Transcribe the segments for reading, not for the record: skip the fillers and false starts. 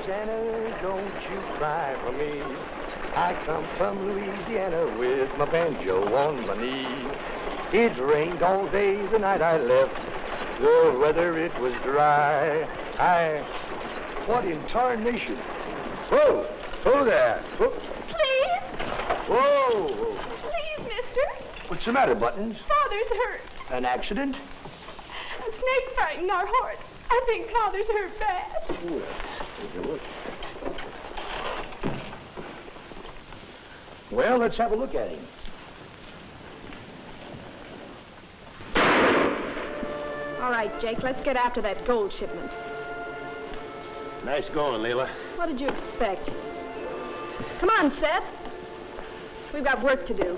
Susanna, don't you cry for me. I come from Louisiana with my banjo on my knee. It rained all day the night I left. The weather, it was dry. What in tarnation? Whoa! Whoa there! Whoa. Please? Whoa! Please, mister. What's the matter, Buttons? Father's hurt. An accident? A snake frightened our horse. I think Father's hurt bad. Well, let's have a look at him. All right, Jake, let's get after that gold shipment. Nice going, Leela. What did you expect? Come on, Seth. We've got work to do.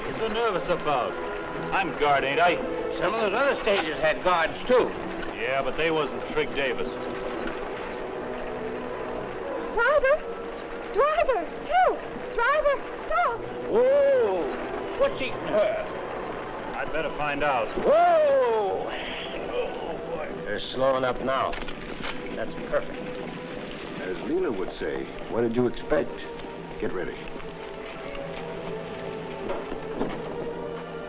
You're so nervous about? I'm guard, ain't I? Some of those other stages had guards, too. Yeah, but they wasn't Trig Davis. Driver! Driver! Help! Driver! Stop! Whoa! What's eating her? I'd better find out. Whoa! Oh, boy. They're slowing up now. That's perfect. As Leela would say, what did you expect? Get ready.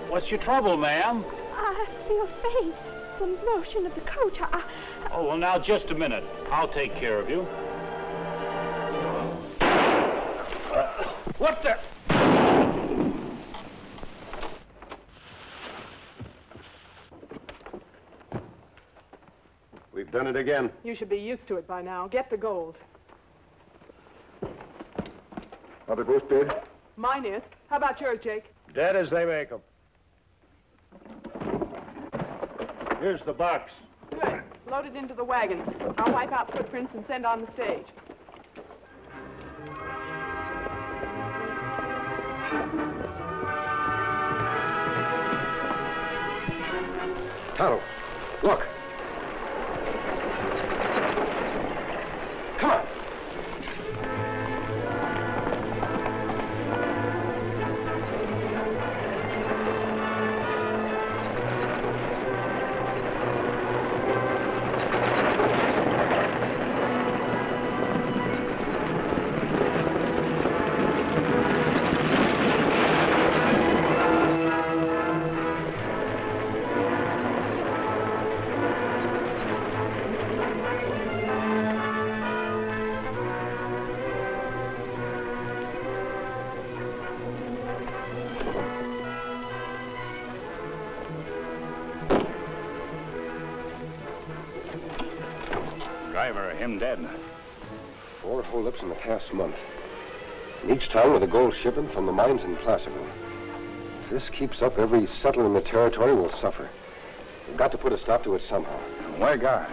What's your trouble, ma'am? I feel faint. The motion of the coach. Oh, well, now, just a minute. I'll take care of you. What the? We've done it again. You should be used to it by now. Get the gold. Are the ghosts dead? Mine is. How about yours, Jake? Dead as they make them. Here's the box. Good. Load it into the wagon. I'll wipe out footprints and send on the stage. Tonto, look. Come on. Driver, him dead. 4 holdups in the past month. And each time with a gold shipment from the mines in Placerville. If this keeps up, every settler in the territory will suffer. We've got to put a stop to it somehow. Why guard?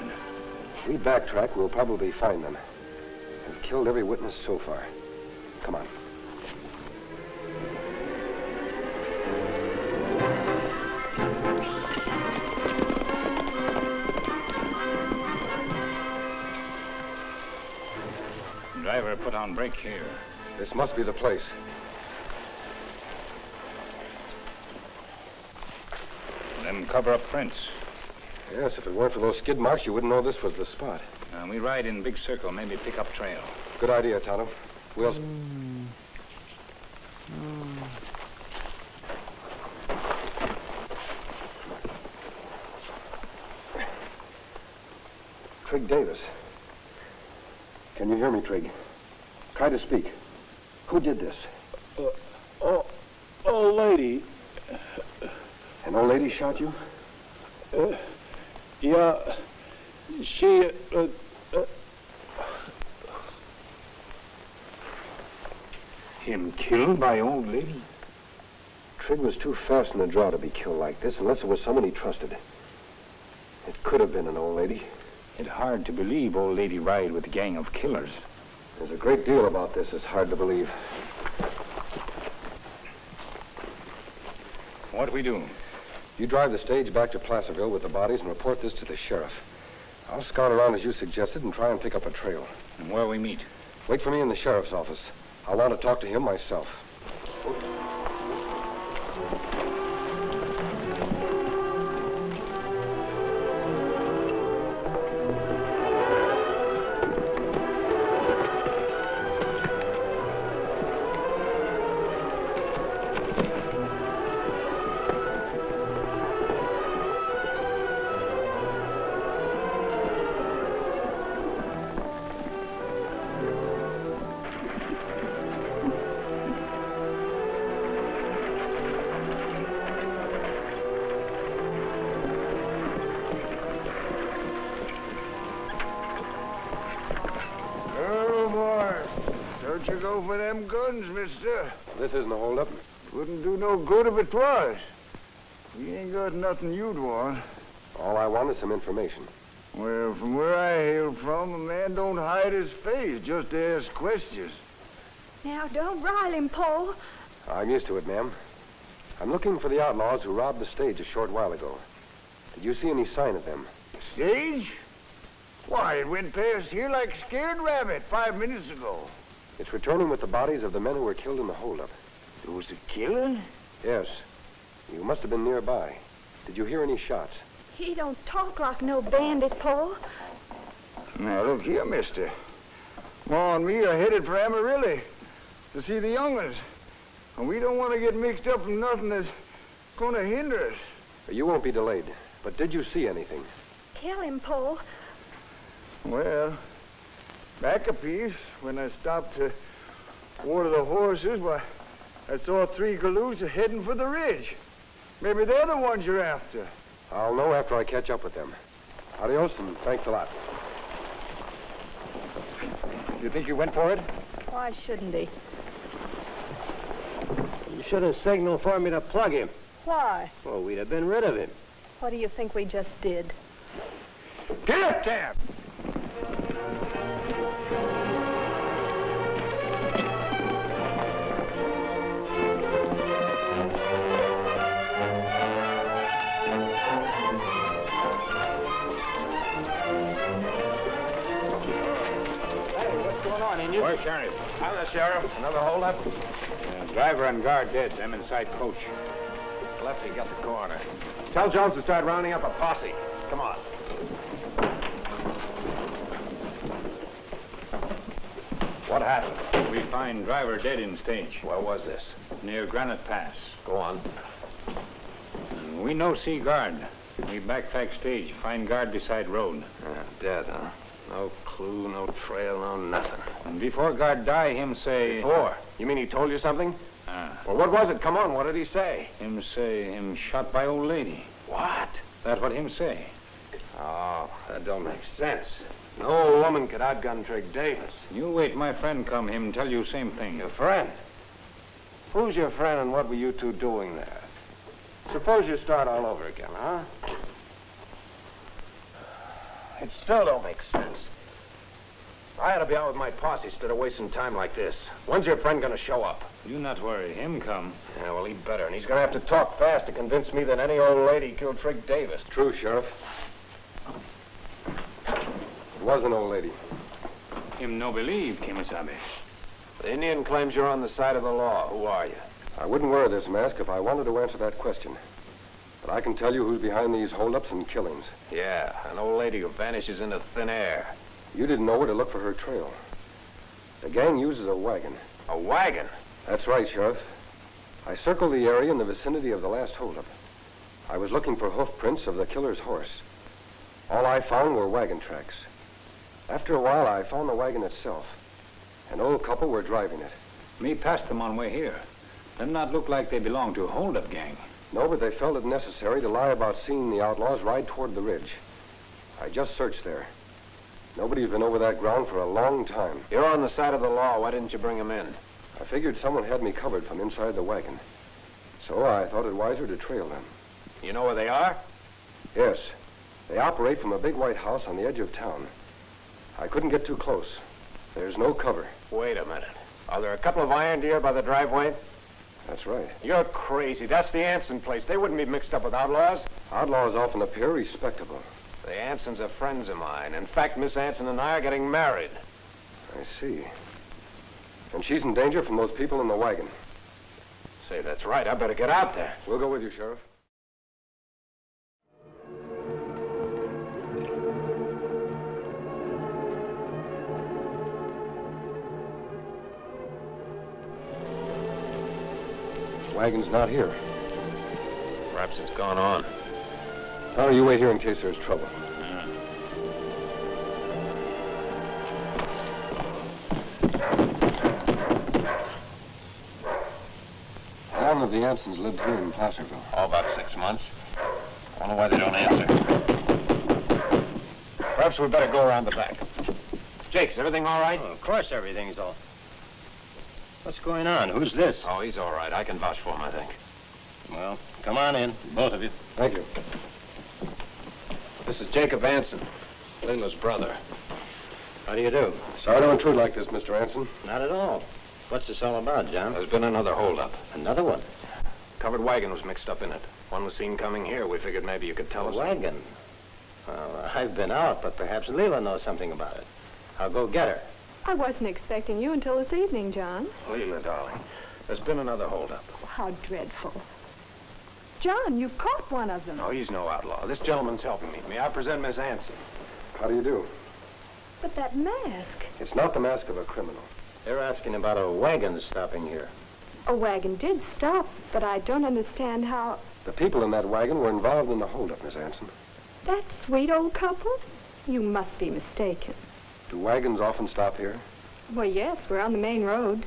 If we backtrack, we'll probably find them. They've killed every witness so far. Come on. Driver, put on brake here. This must be the place. Them cover up prints. Yes, if it weren't for those skid marks, you wouldn't know this was the spot. We ride in big circle, maybe pick up trail. Good idea, Tonto. We'll... Trig Davis. Can you hear me, Trig? Try to speak. Who did this? Old lady. An old lady shot you? Yeah. She, Him killed by old lady? Trig was too fast in the draw to be killed like this, unless it was someone he trusted. It could have been an old lady. It's hard to believe old lady ride with a gang of killers. There's a great deal about this that's hard to believe. What we do? You drive the stage back to Placerville with the bodies and report this to the sheriff. I'll scout around as you suggested and try and pick up a trail. And where we meet? Wait for me in the sheriff's office. I want to talk to him myself. Don't you go for them guns, mister. This isn't a holdup. Wouldn't do no good if it was. We ain't got nothing you'd want. All I want is some information. Well, from where I hail from, a man don't hide his face, just ask questions. Now, don't rile him, Paul. I'm used to it, ma'am. I'm looking for the outlaws who robbed the stage a short while ago. Did you see any sign of them? Sage? Why, it went past here like a scared rabbit 5 minutes ago. It's returning with the bodies of the men who were killed in the holdup. There was a killing? Yes. You must have been nearby. Did you hear any shots? He don't talk like no bandit, Paul. Now, look here, mister. Ma and me are headed for Amarillo to see the young'uns. And we don't want to get mixed up in nothing that's going to hinder us. You won't be delayed. But did you see anything? Tell him, Paul. Well, back a piece, when I stopped to water the horses, why, I saw 3 galoos heading for the ridge. Maybe they're the ones you're after. I'll know after I catch up with them. Adios, and thanks a lot. You think you went for it? Why shouldn't he? You should have signaled for me to plug him. Why? Well, we'd have been rid of him. What do you think we just did? Get up there! Where's Sheriff? I'm the sheriff. Another holdup? Driver and guard dead. Them inside coach. Lefty got the corner. Tell Jones to start rounding up a posse. Come on. What happened? We find driver dead in stage. Where was this? Near Granite Pass. Go on. And we no see guard. We backpack stage. Find guard beside road. Dead, huh? No clue, no trail, no nothing. And before guard die, him say... Before? You mean he told you something? Well, what was it? Come on, what did he say? Him say him shot by old lady. What? That's what him say. Oh, that don't make sense. No woman could outgun Trig Davis. You wait, my friend come. Him tell you same thing. Your friend? Who's your friend and what were you two doing there? Suppose you start all over again, huh? It still don't make sense. I ought to be out with my posse instead of wasting time like this. When's your friend gonna show up? You not worry. Him come. Yeah, well, he better. And he's gonna have to talk fast to convince me that any old lady killed Trig Davis. True, Sheriff. It was an old lady. Him no believe, Kimasabe. The Indian claims you're on the side of the law. Who are you? I wouldn't wear this mask if I wanted to answer that question. But I can tell you who's behind these holdups and killings. Yeah, an old lady who vanishes into thin air. You didn't know where to look for her trail. The gang uses a wagon. A wagon? That's right, Sheriff. I circled the area in the vicinity of the last holdup. I was looking for hoof prints of the killer's horse. All I found were wagon tracks. After a while, I found the wagon itself. An old couple were driving it. Me passed them on way here. Them not look like they belong to a hold-up gang. No, but they felt it necessary to lie about seeing the outlaws ride toward the ridge. I just searched there. Nobody's been over that ground for a long time. You're on the side of the law. Why didn't you bring them in? I figured someone had me covered from inside the wagon. So I thought it wiser to trail them. You know where they are? Yes. They operate from a big white house on the edge of town. I couldn't get too close. There's no cover. Wait a minute. Are there a couple of iron deer by the driveway? That's right. You're crazy. That's the Anson place. They wouldn't be mixed up with outlaws. Outlaws often appear respectable. The Ansons are friends of mine. In fact, Miss Anson and I are getting married. I see. And she's in danger from those people in the wagon. Say, that's right. I better get out there. We'll go with you, Sheriff. Wagon's not here. Perhaps it's gone on. How do you wait here in case there's trouble? How long have the Ansons lived here in Placerville? Oh, about 6 months. I don't know why they don't answer. Perhaps we'd better go around the back. Jake, is everything all right? Oh, of course everything's all... What's going on? Who's this? Oh, he's all right. I can vouch for him, I think. Well, come on in, both of you. Thank you. This is Jacob Anson, Leila's brother. How do you do? Sorry to intrude like this, Mr. Anson. Not at all. What's this all about, John? There's been another holdup. Another one? Covered wagon was mixed up in it. One was seen coming here. We figured maybe you could tell us. Wagon? Well, I've been out, but perhaps Leila knows something about it. I'll go get her. I wasn't expecting you until this evening, John. Leila, darling, there's been another holdup. Oh, how dreadful. John, you caught one of them. No, he's no outlaw. This gentleman's helping me. I present Miss Anson. How do you do? But that mask. It's not the mask of a criminal. They're asking about a wagon stopping here. A wagon did stop, but I don't understand how... The people in that wagon were involved in the holdup, Miss Anson. That sweet old couple? You must be mistaken. Do wagons often stop here? Well, yes, we're on the main road.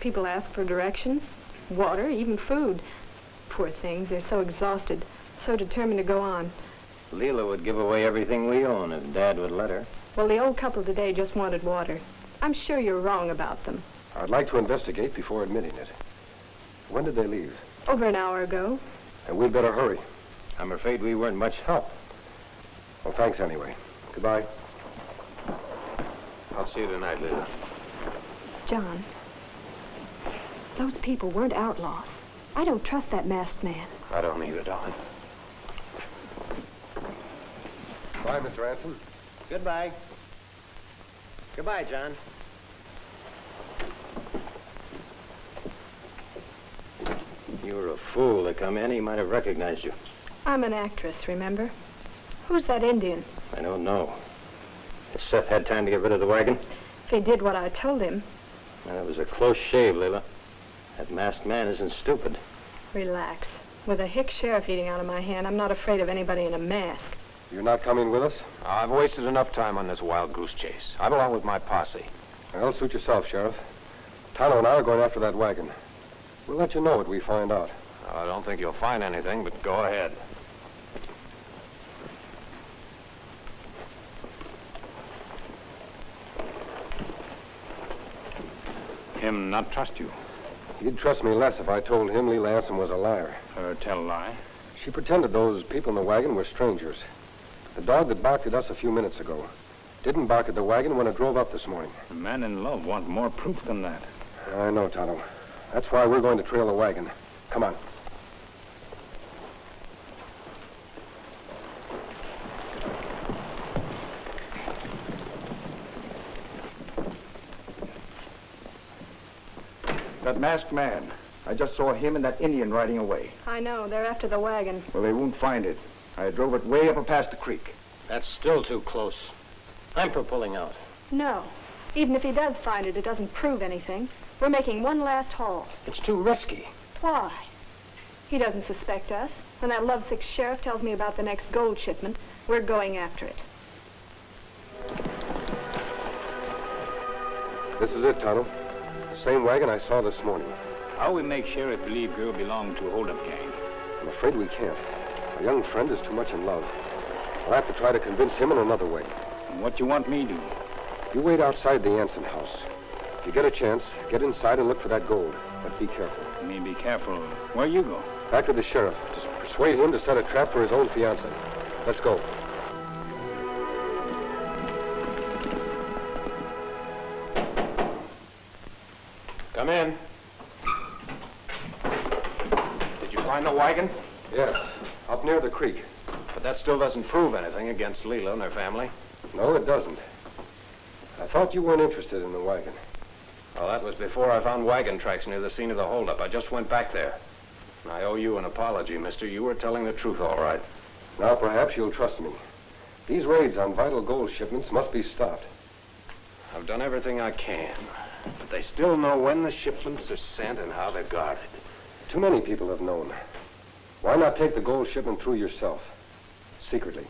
People ask for directions, water, even food. Poor things, they're so exhausted, so determined to go on. Leila would give away everything we own if Dad would let her. Well, the old couple today just wanted water. I'm sure you're wrong about them. I'd like to investigate before admitting it. When did they leave? Over an hour ago. And we'd better hurry. I'm afraid we weren't much help. Well, thanks anyway. Goodbye. I'll see you tonight, Leila. John, those people weren't outlaws. I don't trust that masked man. I don't either, darling. Bye, Mr. Anson. Goodbye. Goodbye, John. You were a fool to come in. He might have recognized you. I'm an actress, remember? Who's that Indian? I don't know. Has Seth had time to get rid of the wagon? If he did what I told him. Well, it was a close shave, Leila. That masked man isn't stupid. Relax. With a hick sheriff eating out of my hand, I'm not afraid of anybody in a mask. You're not coming with us? I've wasted enough time on this wild goose chase. I belong with my posse. Well, suit yourself, Sheriff. Tonto and I are going after that wagon. We'll let you know what we find out. I don't think you'll find anything, but go ahead. Him not trust you. He'd trust me less if I told him Leila Anson was a liar. Tell a lie. She pretended those people in the wagon were strangers. The dog that barked at us a few minutes ago didn't bark at the wagon when it drove up this morning. A man in love wants more proof than that. I know, Tonto. That's why we're going to trail the wagon. Come on. That masked man. I just saw him and that Indian riding away. I know, they're after the wagon. Well, they won't find it. I drove it way up past the creek. That's still too close. I'm for pulling out. No. Even if he does find it, it doesn't prove anything. We're making one last haul. It's too risky. Why? He doesn't suspect us. When that lovesick sheriff tells me about the next gold shipment, we're going after it. This is it, Tonto. The same wagon I saw this morning. How we make Sheriff believe girl belong to a hold-up gang? I'm afraid we can't. Our young friend is too much in love. I'll have to try to convince him in another way. And what you want me to do? You wait outside the Anson house. If you get a chance, get inside and look for that gold. But be careful. You mean be careful. Where you go? Back to the sheriff. Just persuade him to set a trap for his own fiancée. Let's go. Come in. Did you find the wagon? Yes, up near the creek. But that still doesn't prove anything against Leila and her family. No, it doesn't. I thought you weren't interested in the wagon. Well, that was before I found wagon tracks near the scene of the holdup. I just went back there. And I owe you an apology, mister. You were telling the truth, all right. Now perhaps you'll trust me. These raids on vital gold shipments must be stopped. I've done everything I can. But they still know when the shipments are sent and how they're guarded. Too many people have known. Why not take the gold shipment through yourself? Secretly.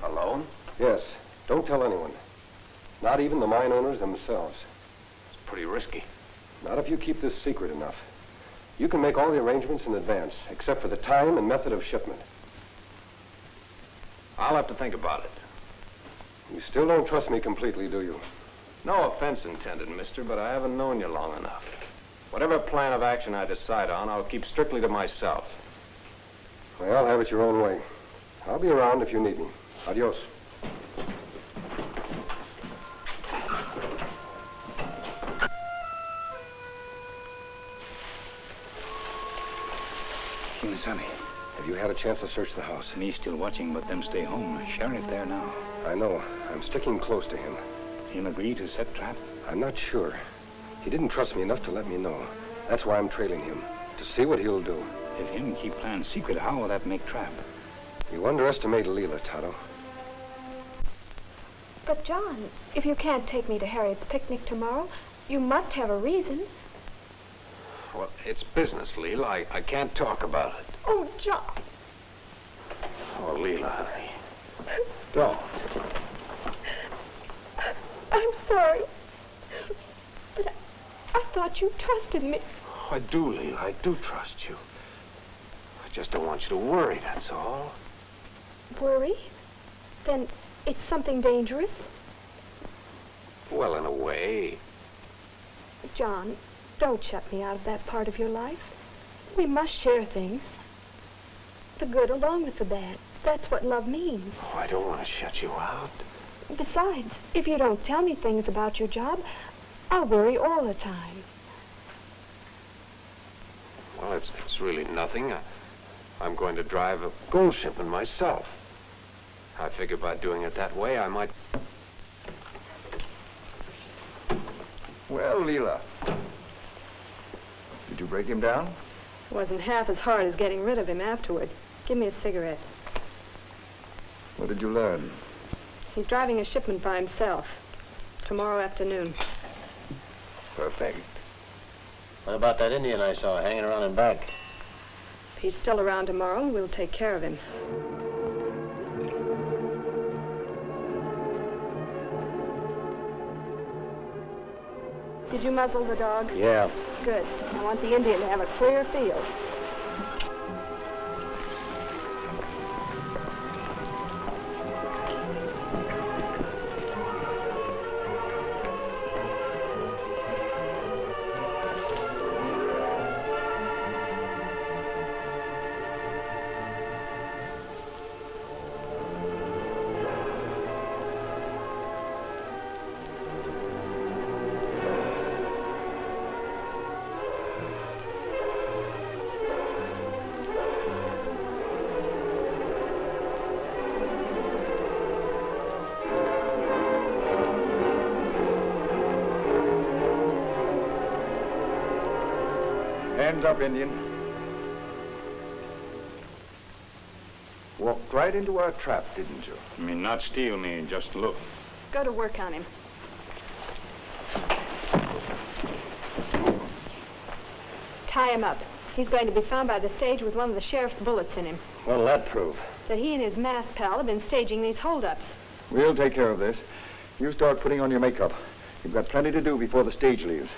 Alone? Yes. Don't tell anyone. Not even the mine owners themselves. It's pretty risky. Not if you keep this secret enough. You can make all the arrangements in advance, except for the time and method of shipment. I'll have to think about it. You still don't trust me completely, do you? No offense intended, mister, but I haven't known you long enough. Whatever plan of action I decide on, I'll keep strictly to myself. Well, have it your own way. I'll be around if you need me. Adios. Sonny, Have you had a chance to search the house? me still watching, but them stay home. Sheriff there now. I know. I'm sticking close to him. Him agree to set trap? I'm not sure. He didn't trust me enough to let me know. That's why I'm trailing him, to see what he'll do. If him keep plans secret, how will that make trap? You underestimate Leela, Tonto. But, John, if you can't take me to Harriet's picnic tomorrow, you must have a reason. Well, it's business, Leela. I can't talk about it. Oh, John. Oh, Leela, honey. Don't. I'm sorry. But I thought you trusted me. Oh, I do, Leela. I do trust you. I just don't want you to worry, that's all. Worry? Then it's something dangerous? Well, in a way. John, don't shut me out of that part of your life. We must share things. The good along with the bad. That's what love means. Oh, I don't want to shut you out. Besides, if you don't tell me things about your job, I'll worry all the time. Well, it's really nothing. I'm going to drive a gold shipment myself. I figure by doing it that way, I might... Well, Leela, did you break him down? It wasn't half as hard as getting rid of him afterward. Give me a cigarette. What did you learn? He's driving a shipment by himself. Tomorrow afternoon. Perfect. What about that Indian I saw hanging around in back? If he's still around tomorrow, we'll take care of him. Did you muzzle the dog? Yeah. Good. I want the Indian to have a clear field. Hands up, Indian. Walked right into our trap, didn't you? I mean, not steal me, just look. Go to work on him. Tie him up. He's going to be found by the stage with one of the sheriff's bullets in him. What'll that prove? That he and his masked pal have been staging these holdups. We'll take care of this. You start putting on your makeup. You've got plenty to do before the stage leaves.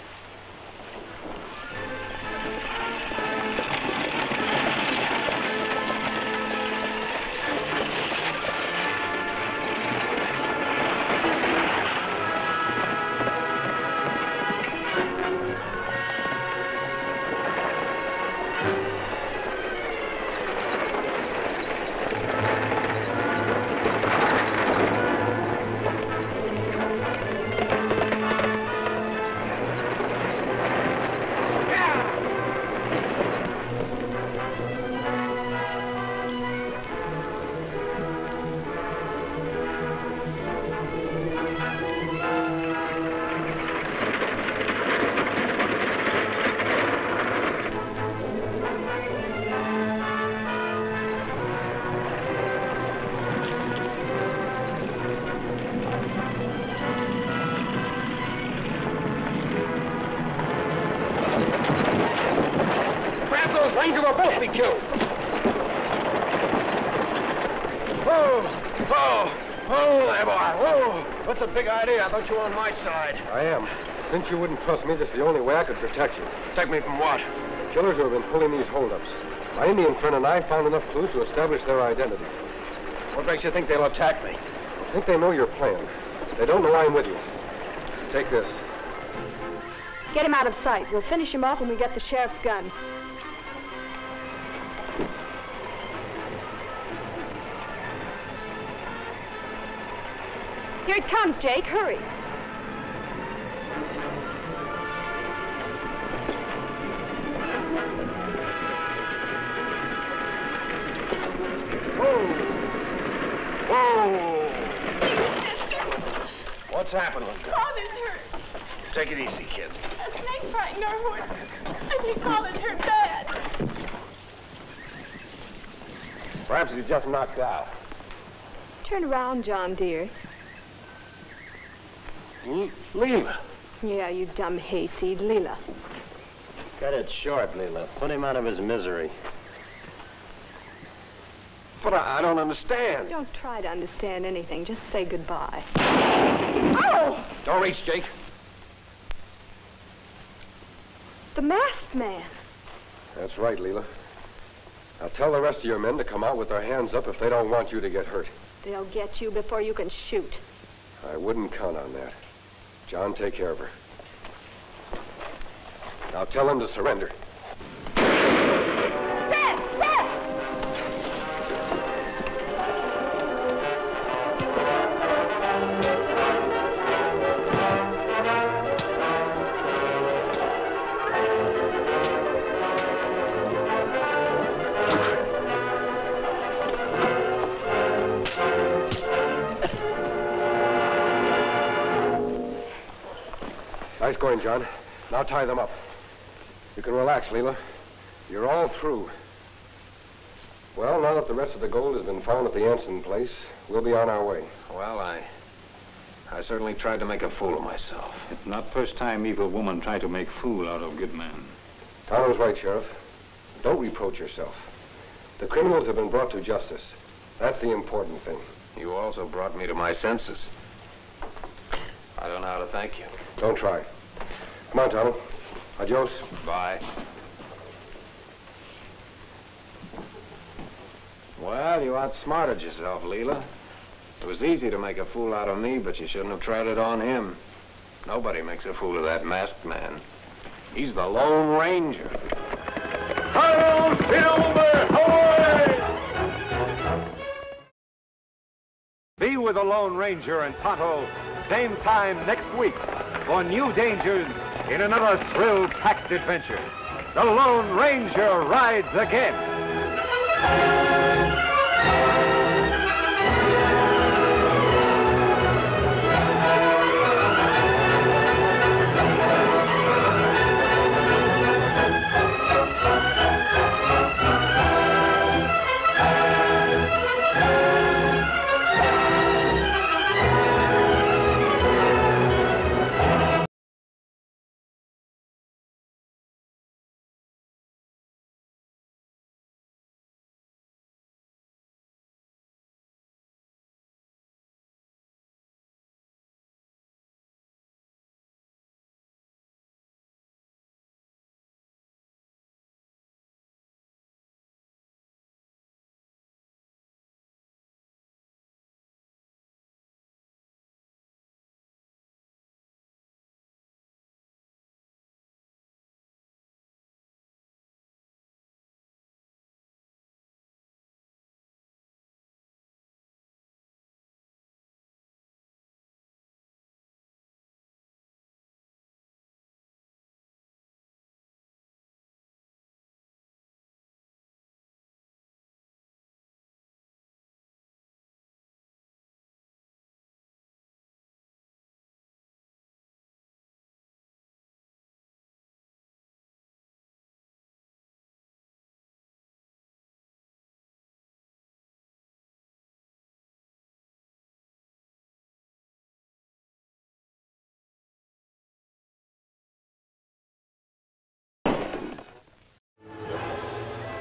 Ranger will both be killed. Oh, there, boy. Whoa. That's a big idea. I thought you were on my side. I am. Since you wouldn't trust me, this is the only way I could protect you. Protect me from what? The killers who have been pulling these holdups. My Indian friend and I found enough clues to establish their identity. What makes you think they'll attack me? I think they know your plan. They don't know I'm with you. Take this. Get him out of sight. We'll finish him off when we get the sheriff's gun. Here it comes, Jake. Hurry. Whoa! What's happening? Father's hurt. Take it easy, kid. A snake frightened our horse. I think Father's hurt bad. Perhaps he's just knocked out. Turn around, John, dear. Leela. Yeah, you dumb hayseed, Leela. Cut it short, Leela. Put him out of his misery. But I don't understand. Don't try to understand anything. Just say goodbye. Oh! Don't reach, Jake. The masked man. That's right, Leela. Now tell the rest of your men to come out with their hands up if they don't want you to get hurt. They'll get you before you can shoot. I wouldn't count on that. John, take care of her. Now tell him to surrender. Nice going, John. Now tie them up. You can relax, Leela. You're all through. Well, now that the rest of the gold has been found at the Anson place, we'll be on our way. Well, I certainly tried to make a fool of myself. It's not first time evil woman tried to make fool out of good man. Tonto's right, Sheriff. Don't reproach yourself. The criminals have been brought to justice. That's the important thing. You also brought me to my senses. I don't know how to thank you. Don't try. Come on, Tonto. Adios. Bye. Well, you outsmarted yourself, Leela. It was easy to make a fool out of me, but you shouldn't have tried it on him. Nobody makes a fool of that masked man. He's the Lone Ranger. Be with the Lone Ranger and Tonto same time next week for new dangers in another thrill-packed adventure. The Lone Ranger rides again.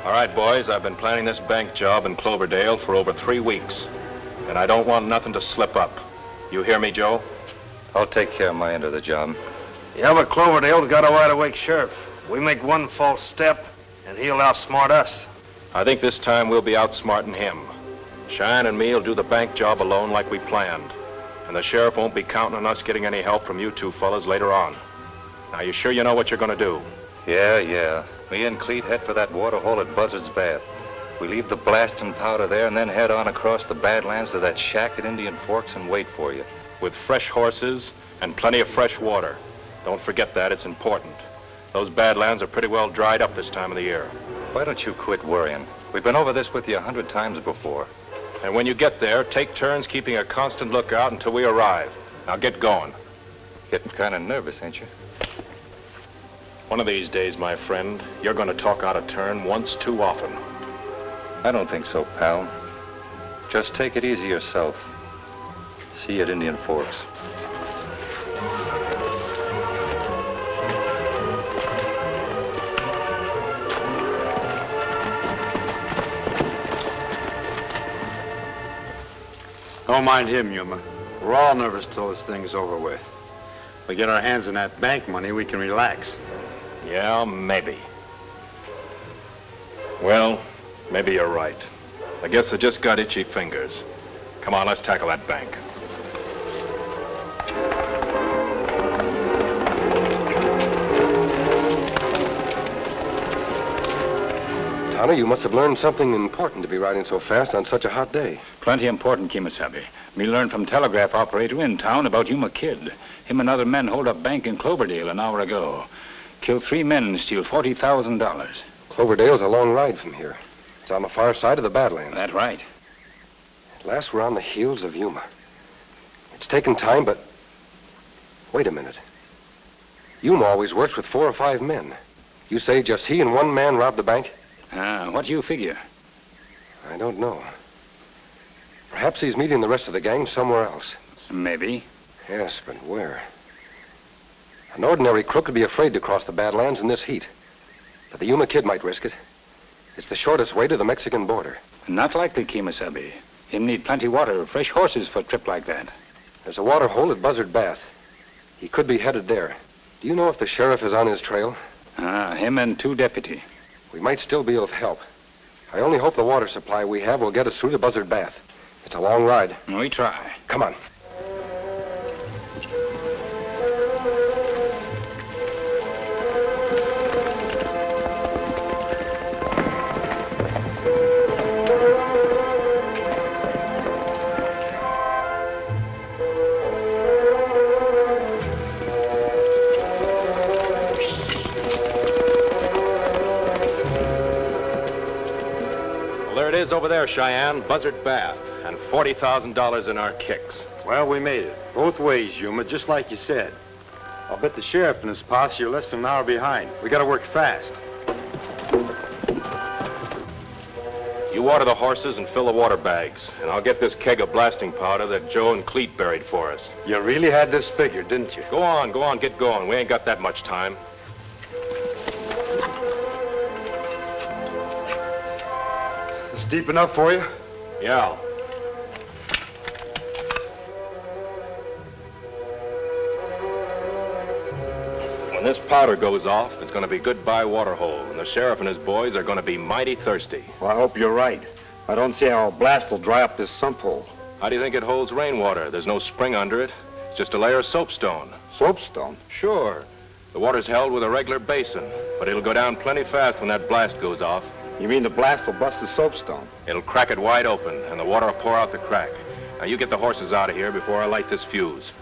All right, boys, I've been planning this bank job in Cloverdale for over 3 weeks, and I don't want nothing to slip up. You hear me, Joe? I'll take care of my end of the job. Yeah, but Cloverdale's got a wide-awake sheriff. We make one false step, and he'll outsmart us. I think this time we'll be outsmarting him. Cheyenne and me will do the bank job alone like we planned. and the sheriff won't be counting on us getting any help from you two fellas later on. Now, you sure you know what you're going to do? Yeah. Me and Cleet head for that water hole at Buzzard's Bath. We leave the blasting powder there and then head on across the Badlands to that shack at Indian Forks and wait for you. With fresh horses and plenty of fresh water. Don't forget that, it's important. Those Badlands are pretty well dried up this time of the year. Why don't you quit worrying? We've been over this with you 100 times before. And when you get there, take turns keeping a constant lookout until we arrive. Now get going. Getting kind of nervous, ain't you? One of these days, my friend, you're going to talk out of turn once too often. I don't think so, pal. Just take it easy yourself. See you at Indian Forks. Don't mind him, Yuma. We're all nervous till this thing's over with. We get our hands on that bank money, we can relax. Yeah, maybe. Well, maybe you're right. I guess I just got itchy fingers. Come on, let's tackle that bank. Tonto, you must have learned something important to be riding so fast on such a hot day. Plenty important, Kimasabi. Me learned from telegraph operator in town about Yuma Kid. Him and other men hold up bank in Cloverdale an hour ago. Killed 3 men and steal $40,000. Cloverdale's a long ride from here. It's on the far side of the Badlands. That's right. At last we're on the heels of Yuma. It's taken time, but... Wait a minute. Yuma always works with 4 or 5 men. You say just he and one man robbed the bank? What do you figure? I don't know. Perhaps he's meeting the rest of the gang somewhere else. Maybe. Yes, but where? An ordinary crook would be afraid to cross the Badlands in this heat. But the Yuma Kid might risk it. It's the shortest way to the Mexican border. Not likely, Kimasabi. Him need plenty water, fresh horses for a trip like that. There's a water hole at Buzzard Bath. He could be headed there. Do you know if the sheriff is on his trail? Him and 2 deputy. We might still be of help. I only hope the water supply we have will get us through to Buzzard Bath. It's a long ride. We try. Come on. Over there, Cheyenne, Buzzard Bath, and $40,000 in our kicks. Well, we made it. Both ways, Yuma, just like you said. I'll bet the sheriff and his posse are less than an hour behind. We gotta work fast. You water the horses and fill the water bags, and I'll get this keg of blasting powder that Joe and Cleet buried for us. You really had this figured, didn't you? Go on, get going. We ain't got that much time. Deep enough for you? Yeah. When this powder goes off, it's going to be goodbye water hole, and the sheriff and his boys are going to be mighty thirsty. Well, I hope you're right. I don't see how a blast will dry up this sump hole. How do you think it holds rainwater? There's no spring under it. It's just a layer of soapstone. Soapstone? Sure. The water's held with a regular basin, but it'll go down plenty fast when that blast goes off. You mean the blast will bust the soapstone? It'll crack it wide open, and the water will pour out the crack. Now, you get the horses out of here before I light this fuse.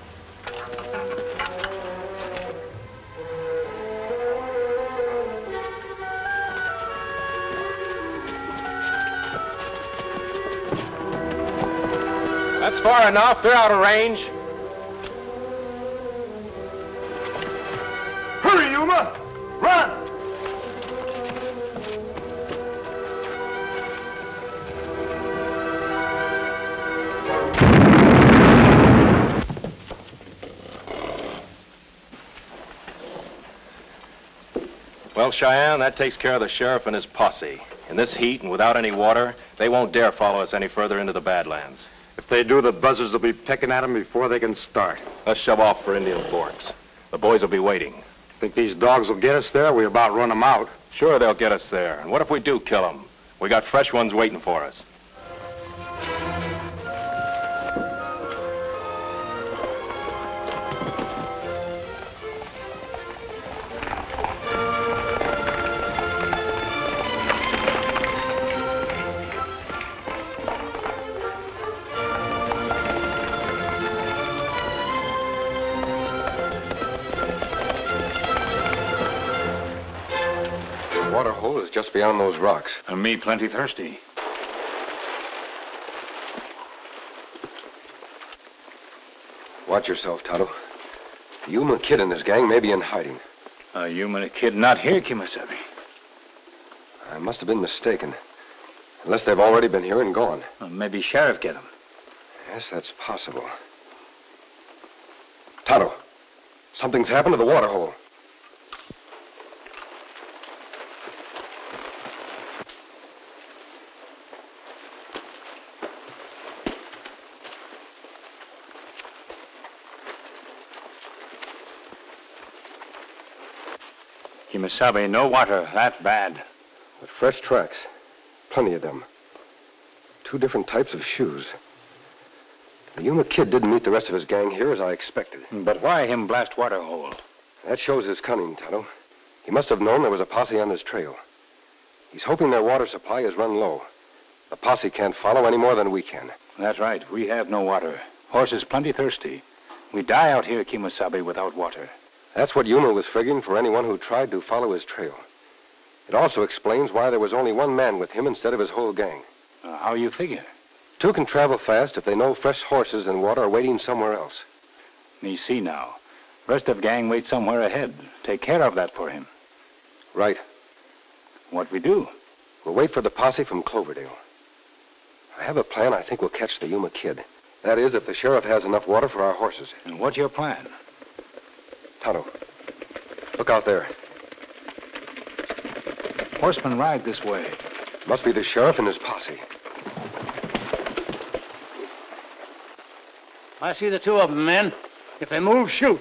That's far enough. They're out of range. Hurry, Yuma! Run! Well, Cheyenne, that takes care of the sheriff and his posse. In this heat and without any water, they won't dare follow us any further into the Badlands. If they do, the buzzards will be pecking at them before they can start. Let's shove off for Indian Forks. The boys will be waiting. Think these dogs will get us there? We about run them out. Sure, they'll get us there. And what if we do kill them? We got fresh ones waiting for us. water hole is just beyond those rocks. And me plenty thirsty. Watch yourself, Tonto. The Yuma Kid and his gang may be in hiding. A Yuma Kid not here, Kimasabi. I must have been mistaken. Unless they've already been here and gone. Well, maybe Sheriff get them. Yes, that's possible. Tonto, something's happened to the water hole. Kimasabi, no water. That bad. But fresh tracks. Plenty of them. 2 different types of shoes. The Yuma Kid didn't meet the rest of his gang here as I expected. But why him blast water hole? That shows his cunning, Tonto. He must have known there was a posse on his trail. He's hoping their water supply is run low. The posse can't follow any more than we can. That's right. We have no water. Horses plenty thirsty. We die out here, Kimasabi, without water. That's what Yuma was figuring for anyone who tried to follow his trail. It also explains why there was only 1 man with him instead of his whole gang. How you figure? 2 can travel fast if they know fresh horses and water are waiting somewhere else. Me see now. Rest of gang wait somewhere ahead. Take care of that for him. Right. What we do? We'll wait for the posse from Cloverdale. I have a plan I think will catch the Yuma Kid. That is, if the sheriff has enough water for our horses. And what's your plan? Tonto, look out there. Horsemen ride this way. Must be the sheriff and his posse. I see the 2 of them, men. If they move, shoot.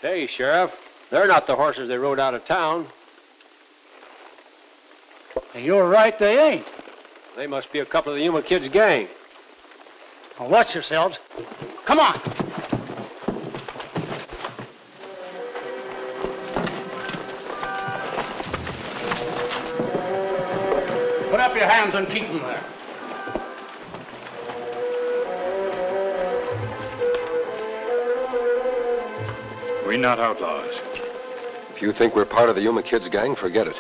Hey, Sheriff. They're not the horses they rode out of town. You're right, they ain't. They must be a couple of the Yuma Kid's gang. Now watch yourselves. Come on. Put up your hands and keep them there. We're not outlaws. If you think we're part of the Yuma Kid's gang, forget it.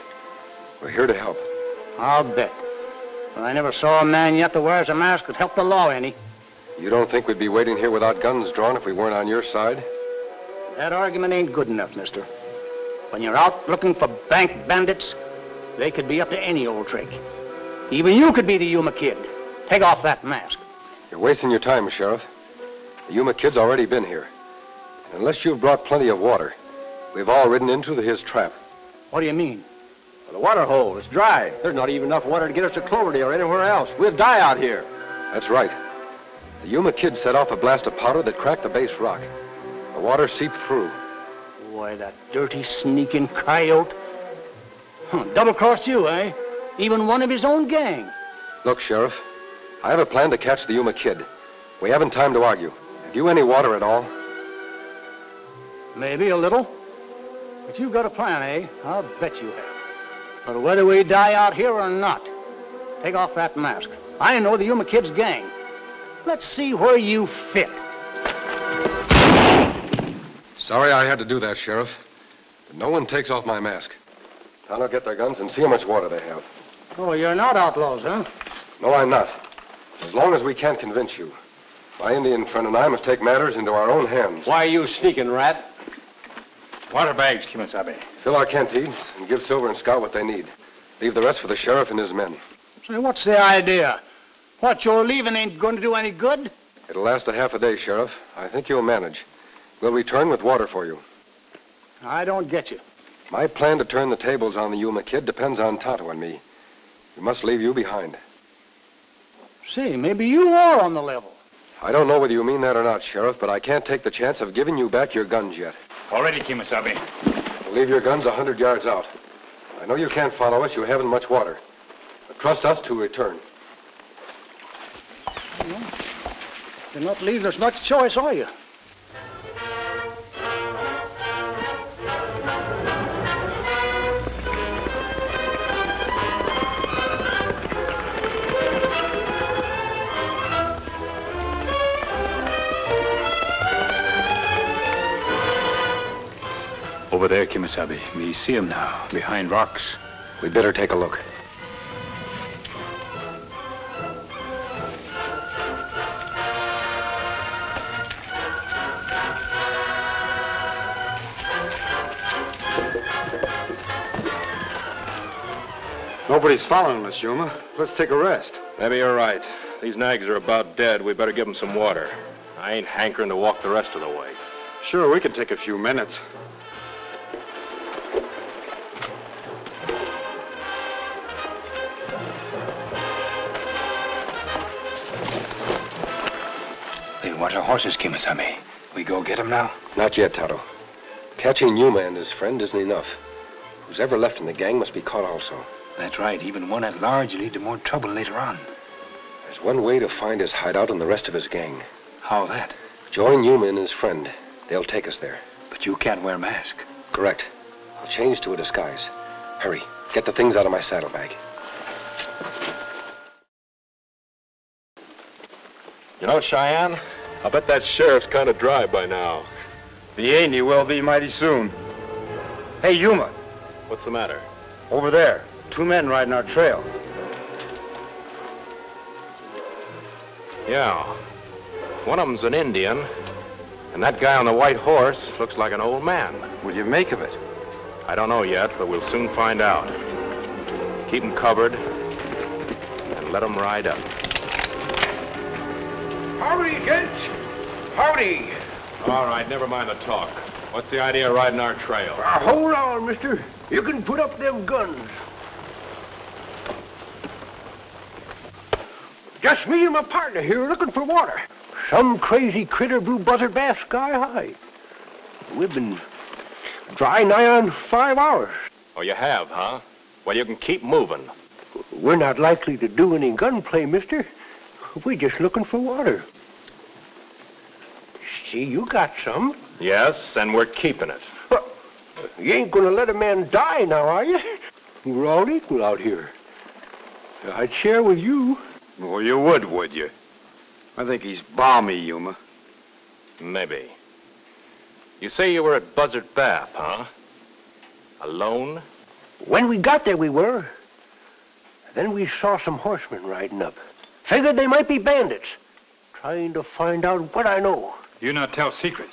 We're here to help. I'll bet. But I never saw a man yet that wears a mask that help the law any. You don't think we'd be waiting here without guns drawn if we weren't on your side? That argument ain't good enough, mister. When you're out looking for bank bandits, they could be up to any old trick. Even you could be the Yuma Kid. Take off that mask. You're wasting your time, Sheriff. The Yuma Kid's already been here. And unless you've brought plenty of water, we've all ridden into his trap. What do you mean? Well, the water hole is dry. There's not even enough water to get us to Cloverdale or anywhere else. We'll die out here. That's right. The Yuma Kid set off a blast of powder that cracked the base rock. The water seeped through. Why, that dirty, sneaking coyote. Double-crossed you, eh? Even one of his own gang. Look, Sheriff, I have a plan to catch the Yuma Kid. We haven't time to argue. Have you any water at all? Maybe a little. But you've got a plan, eh? I'll bet you have. But whether we die out here or not, take off that mask. I know the Yuma Kid's gang. Let's see where you fit. Sorry I had to do that, Sheriff. But no one takes off my mask. I'll get their guns and see how much water they have. Oh, you're not outlaws, huh? No, I'm not. As long as we can't convince you. My Indian friend and I must take matters into our own hands. Why are you sneaking, rat? Water bags, Kimasabi. Fill our canteens and give Silver and Scout what they need. Leave the rest for the sheriff and his men. Say, what's the idea? What you're leaving ain't going to do any good? It'll last a half a day, Sheriff. I think you'll manage. We'll return with water for you. I don't get you. My plan to turn the tables on the Yuma Kid depends on Tonto and me. We must leave you behind. See, maybe you are on the level. I don't know whether you mean that or not, Sheriff, but I can't take the chance of giving you back your guns yet. Already, Kimasabi. We'll leave your guns 100 yards out. I know you can't follow us. You haven't much water. But trust us to return. Well, you're not leaving us much choice, are you? Over there, Kimasabi. We see him now, behind rocks. We'd better take a look. Nobody's following us, Yuma. Let's take a rest. Maybe you're right. These nags are about dead. We better give them some water. I ain't hankering to walk the rest of the way. Sure, we could take a few minutes. The water horses, Kimasame. We go get them now? Not yet, Tonto. Catching Yuma and his friend isn't enough. Who's ever left in the gang must be caught also. That's right. Even one at large will lead to more trouble later on. There's one way to find his hideout and the rest of his gang. How that? Join Yuma and his friend. They'll take us there. But you can't wear a mask. Correct. I'll change to a disguise. Hurry. Get the things out of my saddlebag. You know, Cheyenne, I bet that sheriff's kind of dry by now. If he ain't, he will be mighty soon. Hey, Yuma. What's the matter? Over there. 2 men riding our trail. Yeah. One of them's an Indian, and that guy on the white horse looks like an old man. What do you make of it? I don't know yet, but we'll soon find out. Keep them covered, and let them ride up. Howdy, gents. Howdy. All right, never mind the talk. What's the idea of riding our trail? Hold on, mister. You can put up them guns. Just me and my partner here looking for water. Some crazy critter blew buzzard bass sky high. We've been dry nigh on 5 hours. Oh, you have, huh? Well, you can keep moving. We're not likely to do any gunplay, mister. We're just looking for water. See, you got some. Yes, and we're keeping it. Well, you ain't gonna let a man die now, are you? We're all equal out here. I'd share with you. Well, you would you? I think he's balmy, Yuma. Maybe. You say you were at Buzzard Bath, huh? Alone? When we got there, we were. Then we saw some horsemen riding up. Figured they might be bandits. Trying to find out what I know. You not tell secret.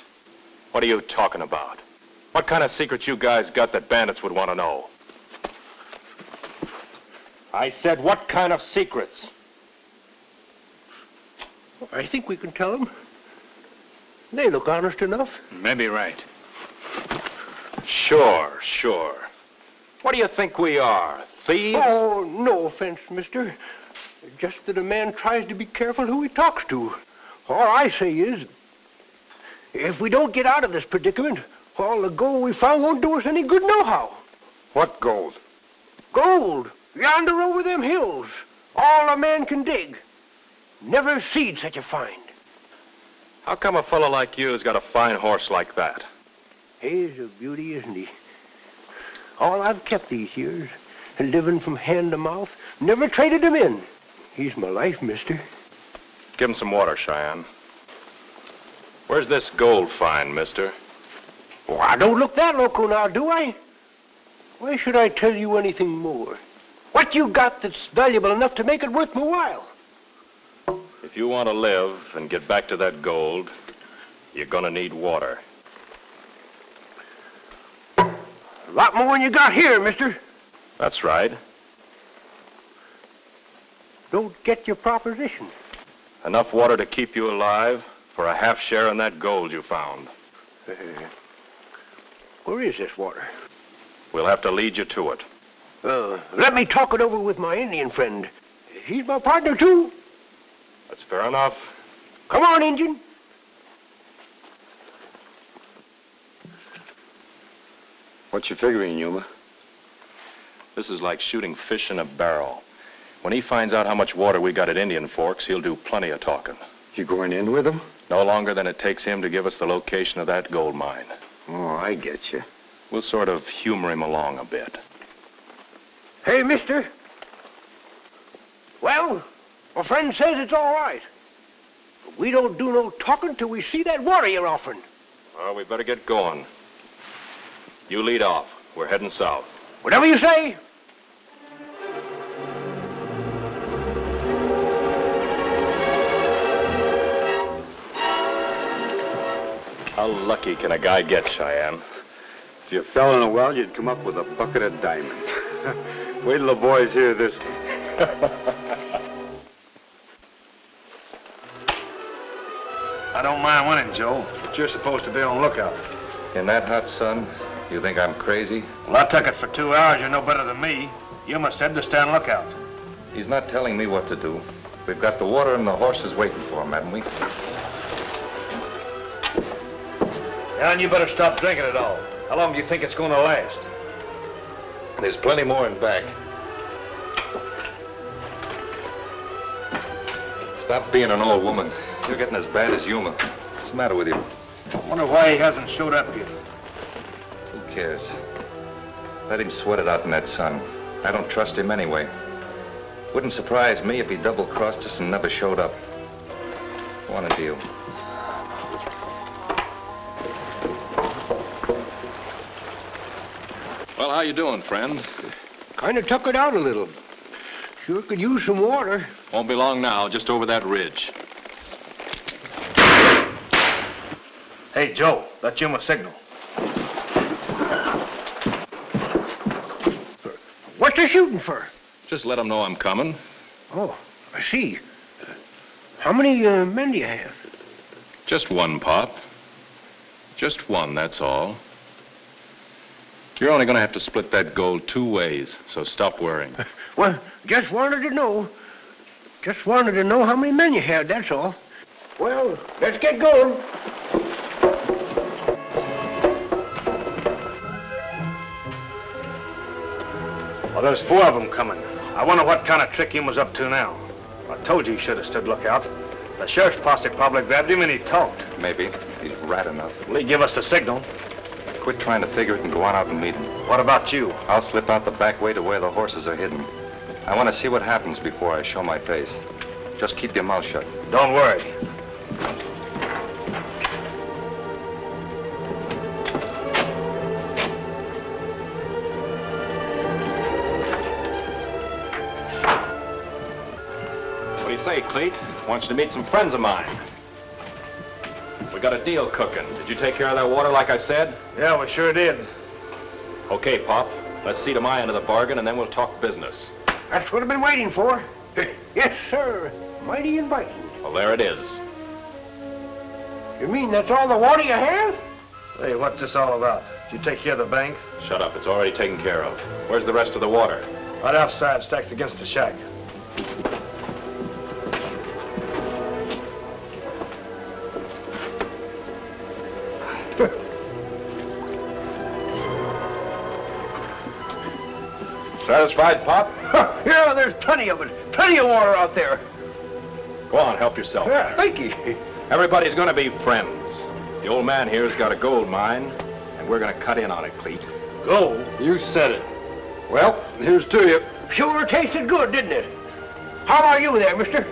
What are you talking about? What kind of secrets you guys got that bandits would want to know? I said, what kind of secrets? I think we can tell them. They look honest enough. Maybe right. Sure. What do you think we are, thieves? Oh, no offense, mister. Just that a man tries to be careful who he talks to. All I say is, if we don't get out of this predicament, all the gold we found won't do us any good nohow. What gold? Gold, yonder over them hills. All a man can dig. Never seed such a find. How come a fellow like you's got a fine horse like that? He's a beauty, isn't he? All I've kept these years, living from hand to mouth, never traded him in. He's my life, mister. Give him some water, Cheyenne. Where's this gold find, mister? Oh, I don't look that loco now, do I? Why should I tell you anything more? What you got that's valuable enough to make it worth my while? If you want to live and get back to that gold, you're gonna need water. A lot more than you got here, mister. That's right. Don't get your proposition. Enough water to keep you alive for a half share in that gold you found. Where is this water? We'll have to lead you to it. Let me talk it over with my Indian friend. He's my partner, too. That's fair enough. Come on, Injun. What you figuring, Yuma? This is like shooting fish in a barrel. When he finds out how much water we got at Indian Forks, he'll do plenty of talking. You going in with him? No longer than it takes him to give us the location of that gold mine. Oh, I get you. We'll sort of humor him along a bit. Hey, mister. Well, my friend says it's all right. But we don't do no talking till we see that water you're offering. Well, we better get going. You lead off. We're heading south. Whatever you say. How lucky can a guy get, Cheyenne? If you fell in a well, you'd come up with a bucket of diamonds. Wait till the boys hear this one. I don't mind winning, Joe, but you're supposed to be on lookout. In that hot sun, you think I'm crazy? Well, I took it for 2 hours. You're no better than me. Yuma said to stand lookout. He's not telling me what to do. We've got the water and the horses waiting for him, haven't we? Yeah, and you better stop drinking it all. How long do you think it's going to last? There's plenty more in back. Stop being an old woman. You're getting as bad as Yuma. What's the matter with you? I wonder why he hasn't showed up yet. Who cares? Let him sweat it out in that sun. I don't trust him anyway. Wouldn't surprise me if he double-crossed us and never showed up. Want a deal. Well, how you doing, friend? Kind of tuckered out a little. Sure could use some water. Won't be long now, just over that ridge. Hey, Joe, that's Yuma's signal. What's they shooting for? Just let him know I'm coming. Oh, I see. How many men do you have? Just one, Pop. Just one, that's all. You're only going to have to split that gold 2 ways, so stop worrying. Well, just wanted to know. Just wanted to know how many men you had, that's all. Well, let's get going. Well, there's 4 of them coming. I wonder what kind of trick he was up to now. I told you he should have stood lookout. The sheriff's posse probably grabbed him and he talked. Maybe. He's rat enough. Will he give us the signal? Quit trying to figure it and go on out and meet him. What about you? I'll slip out the back way to where the horses are hidden. I want to see what happens before I show my face. Just keep your mouth shut. Don't worry. What do you say, Cleet? Want you to meet some friends of mine. We got a deal cooking. Did you take care of that water like I said? Yeah, we sure did. Okay, Pop. Let's see to my end of the bargain, and then we'll talk business. That's what I've been waiting for. Yes, sir. Mighty inviting. Well, there it is. You mean that's all the water you have? Hey, what's this all about? Did you take care of the bank? Shut up. It's already taken care of. Where's the rest of the water? Right outside, stacked against the shack. Satisfied, Pop? Yeah, there's plenty of it. Plenty of water out there. Go on, help yourself. Yeah, thank you. Everybody's going to be friends. The old man here's got a gold mine, and we're going to cut in on it, Cleet. Gold? You said it. Well, here's to you. Sure tasted good, didn't it? How are you there, mister?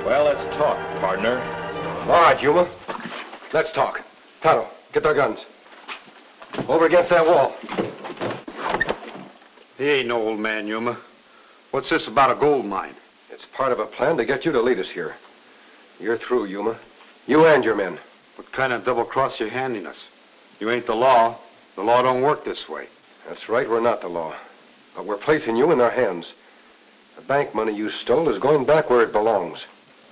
Well, let's talk, partner. All right, Yuma. Let's talk. Tonto, get their guns. Over against that wall. He ain't no old man, Yuma. What's this about a gold mine? It's part of a plan to get you to lead us here. You're through, Yuma. You and your men. What kind of double cross you handing us? You ain't the law. The law don't work this way. That's right, we're not the law. But we're placing you in their hands. The bank money you stole is going back where it belongs.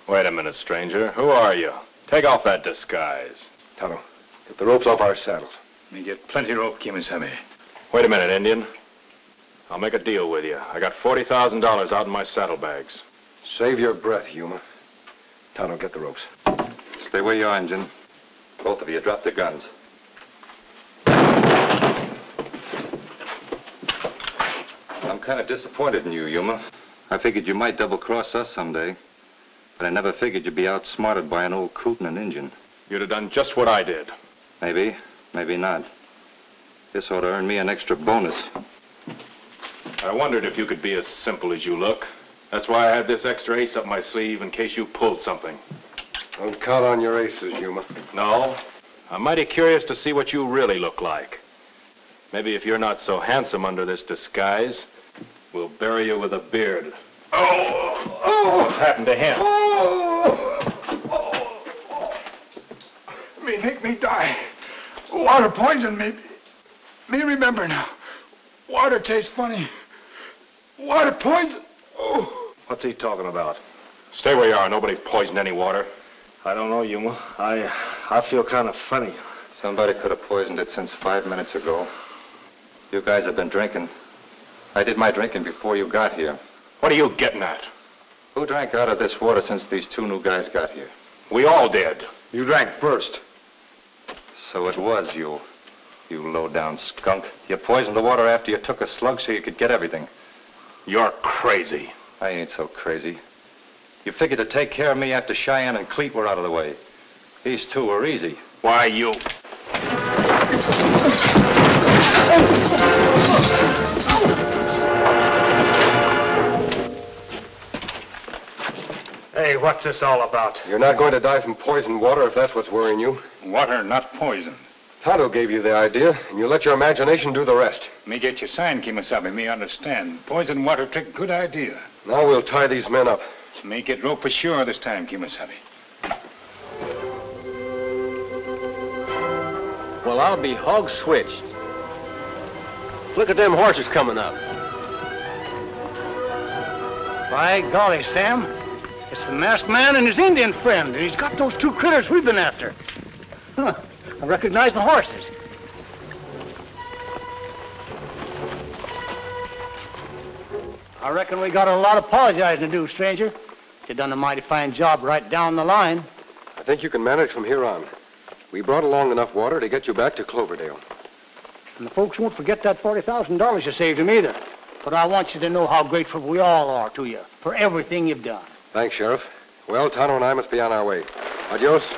Wait a minute, stranger. Who are you? Take off that disguise. Tonto, get the ropes off our saddles. Me get plenty rope, Kimisame. Wait a minute, Indian. I'll make a deal with you. I got $40,000 out in my saddlebags. Save your breath, Yuma. Tonto, get the ropes. Stay where you are, Injun. Both of you, drop the guns. I'm kind of disappointed in you, Yuma. I figured you might double-cross us someday. But I never figured you'd be outsmarted by an old coot and an Injun. You'd have done just what I did. Maybe, maybe not. This ought to earn me an extra bonus. I wondered if you could be as simple as you look. That's why I had this extra ace up my sleeve in case you pulled something. Don't count on your aces, Yuma. No. I'm mighty curious to see what you really look like. Maybe if you're not so handsome under this disguise, we'll bury you with a beard. Oh! What's happened to him? Me me die. Water poisoned me. Me remember now. Water tastes funny. Water poison. Oh. What's he talking about? Stay where you are. Nobody poisoned any water. I don't know, Yuma. I feel kind of funny. Somebody could have poisoned it since 5 minutes ago. You guys have been drinking. I did my drinking before you got here. What are you getting at? Who drank out of this water since these 2 new guys got here? We all did. You drank first. So it was you low-down skunk. You poisoned the water after you took a slug so you could get everything. You're crazy. I ain't so crazy. You figured to take care of me after Cheyenne and Cleet were out of the way. These 2 were easy. Why, you... Hey, what's this all about? You're not going to die from poisoned water if that's what's worrying you. Water, not poison. Tonto gave you the idea, and you let your imagination do the rest. Me get your sign, Kimasabi. Me understand. Poison water trick, good idea. Now we'll tie these men up. Me get rope for sure this time, Kimasabi. Well, I'll be hog switched. Look at them horses coming up. By golly, Sam. It's the masked man and his Indian friend, and he's got those 2 critters we've been after. Huh. I recognize the horses. I reckon we got a lot of apologizing to do, stranger. You done a mighty fine job right down the line. I think you can manage from here on. We brought along enough water to get you back to Cloverdale. And the folks won't forget that $40,000 you saved them either. But I want you to know how grateful we all are to you for everything you've done. Thanks, Sheriff. Well, Tonto and I must be on our way. Adios.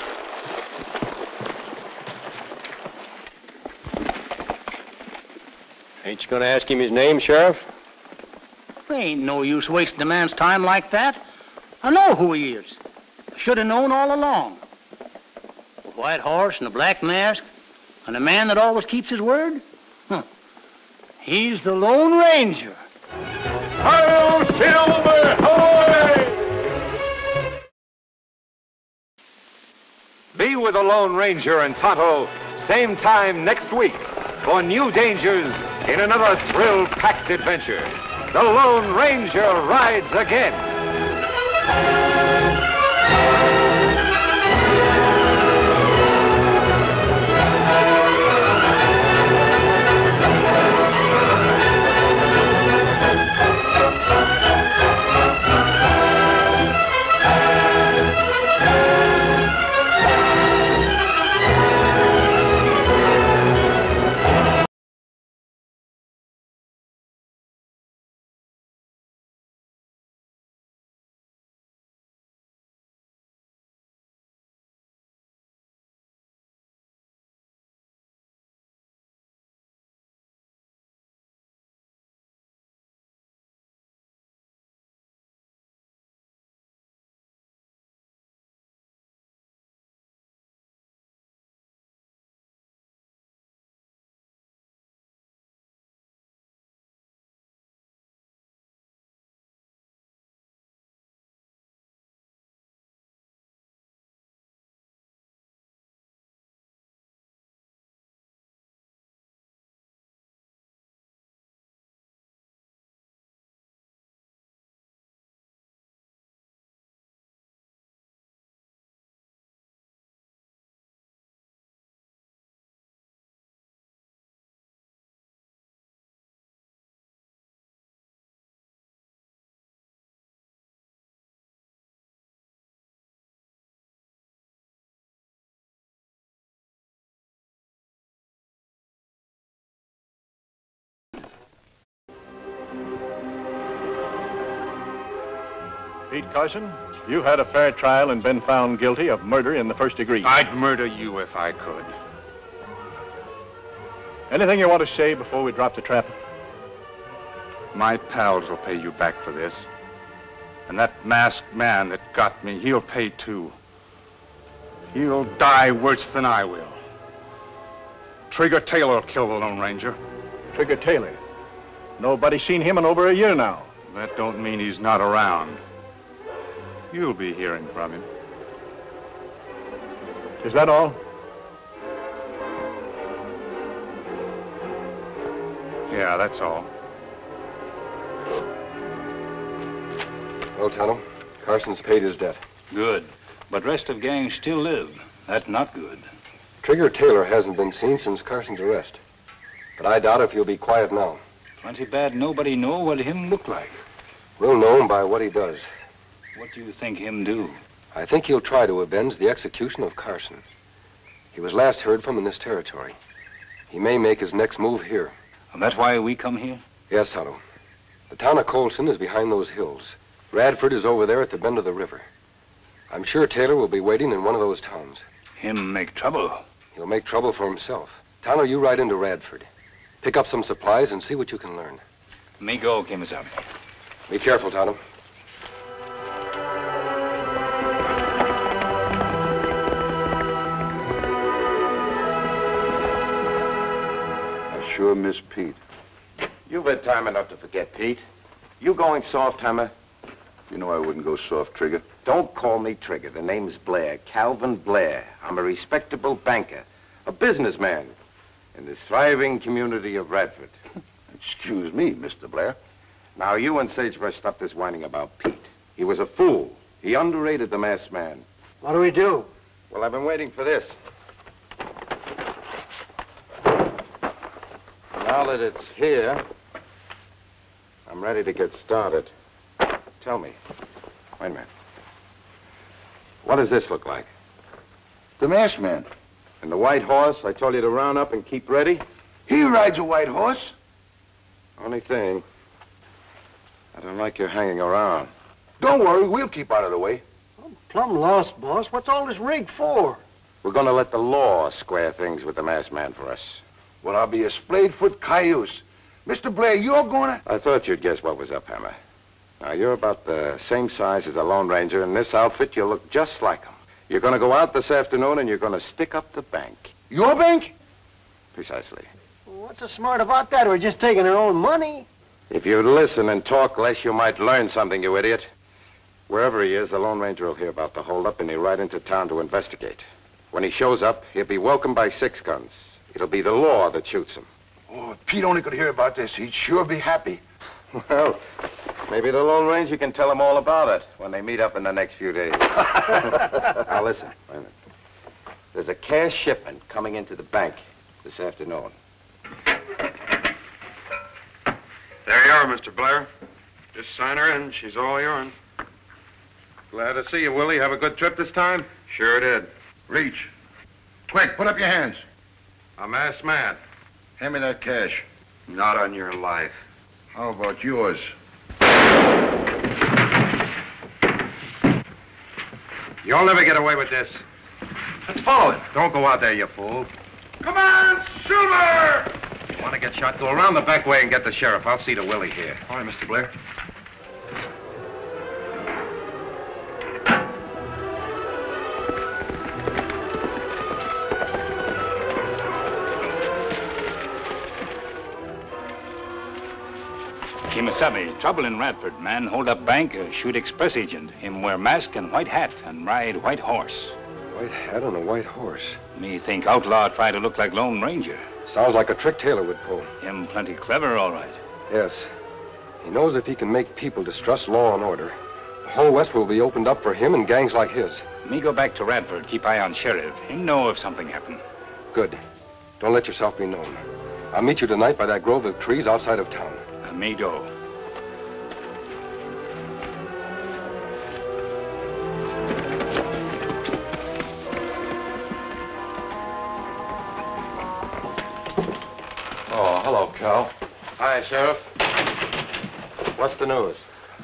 Ain't you gonna ask him his name, Sheriff? There ain't no use wasting a man's time like that. I know who he is. Should have known all along. The white horse and the black mask, and the man that always keeps his word? Huh. He's the Lone Ranger. Hail Silver, hoy! Be with the Lone Ranger and Tonto same time next week for new dangers in another thrill-packed adventure. The Lone Ranger rides again. Pete Carson, you had a fair trial and been found guilty of murder in the first degree. I'd murder you if I could. Anything you want to say before we drop the trap? My pals will pay you back for this. And that masked man that got me, he'll pay too. He'll die worse than I will. Trigger Taylor will kill the Lone Ranger. Trigger Taylor? Nobody's seen him in over a year now. That don't mean he's not around. You'll be hearing from him. Is that all? Yeah, that's all. Well, Tonto, Carson's paid his debt. Good. But rest of gang still live. That's not good. Trigger Taylor hasn't been seen since Carson's arrest. But I doubt if he'll be quiet now. Plenty bad nobody know what him look like. We'll know him by what he does. What do you think him do? I think he'll try to avenge the execution of Carson. He was last heard from in this territory. He may make his next move here. And that's why we come here? Yes, Tonto. The town of Colson is behind those hills. Radford is over there at the bend of the river. I'm sure Taylor will be waiting in one of those towns. Him make trouble? He'll make trouble for himself. Tonto, you ride into Radford. Pick up some supplies and see what you can learn. Me go, Kimasabi. Be careful, Tonto. I sure miss Pete. You've had time enough to forget Pete. You going soft, Hammer? You know I wouldn't go soft, Trigger. Don't call me Trigger. The name's Blair, Calvin Blair. I'm a respectable banker, a businessman in this thriving community of Radford. Excuse me, Mr. Blair. Now, you and Sagebrush stop this whining about Pete. He was a fool. He underrated the masked man. What do we do? Well, I've been waiting for this. Now that it's here, I'm ready to get started. Tell me. Wait a minute. What does this look like? The masked man. And the white horse I told you to round up and keep ready? He rides a white horse. Only thing, I don't like your hanging around. Don't worry, we'll keep out of the way. I'm plumb lost, boss. What's all this rig for? We're going to let the law square things with the masked man for us. Well, I'll be a splayed-foot cayuse. Mr. Blair, you're gonna... I thought you'd guess what was up, Hammer. Now, you're about the same size as the Lone Ranger. In this outfit, you look just like him. You're going to go out this afternoon and you're going to stick up the bank. Your bank? Precisely. What's so smart about that? We're just taking our own money. If you'd listen and talk less, you might learn something, you idiot. Wherever he is, the Lone Ranger will hear about the holdup and he'll ride into town to investigate. When he shows up, he'll be welcomed by 6 guns. It'll be the law that shoots him. Oh, if Pete only could hear about this, he'd sure be happy. Well, maybe the Lone Ranger can tell him all about it when they meet up in the next few days. Now, listen. Wait a minute. There's a cash shipment coming into the bank this afternoon. There you are, Mr. Blair. Just sign her in. She's all yours. Glad to see you, Willie. Have a good trip this time? Sure did. Reach. Quick, put up your hands. A masked man. Hand me that cash. Not on your life. How about yours? You'll never get away with this. Let's follow him. Don't go out there, you fool. Come on, Silver! You want to get shot? Go around the back way and get the sheriff. I'll see to Willie here. All right, Mr. Blair. Kimasabi, trouble in Radford. Man hold up bank, shoot express agent. Him wear mask and white hat and ride white horse. White hat on a white horse. Me think outlaw try to look like Lone Ranger. Sounds like a trick Taylor would pull. Him plenty clever, all right. Yes. He knows if he can make people distrust law and order, the whole West will be opened up for him and gangs like his. Me go back to Radford, keep eye on sheriff. Him know if something happen. Good. Don't let yourself be known. I'll meet you tonight by that grove of trees outside of town. Me go. Oh, hello, Cal. Hi, Sheriff. What's the news?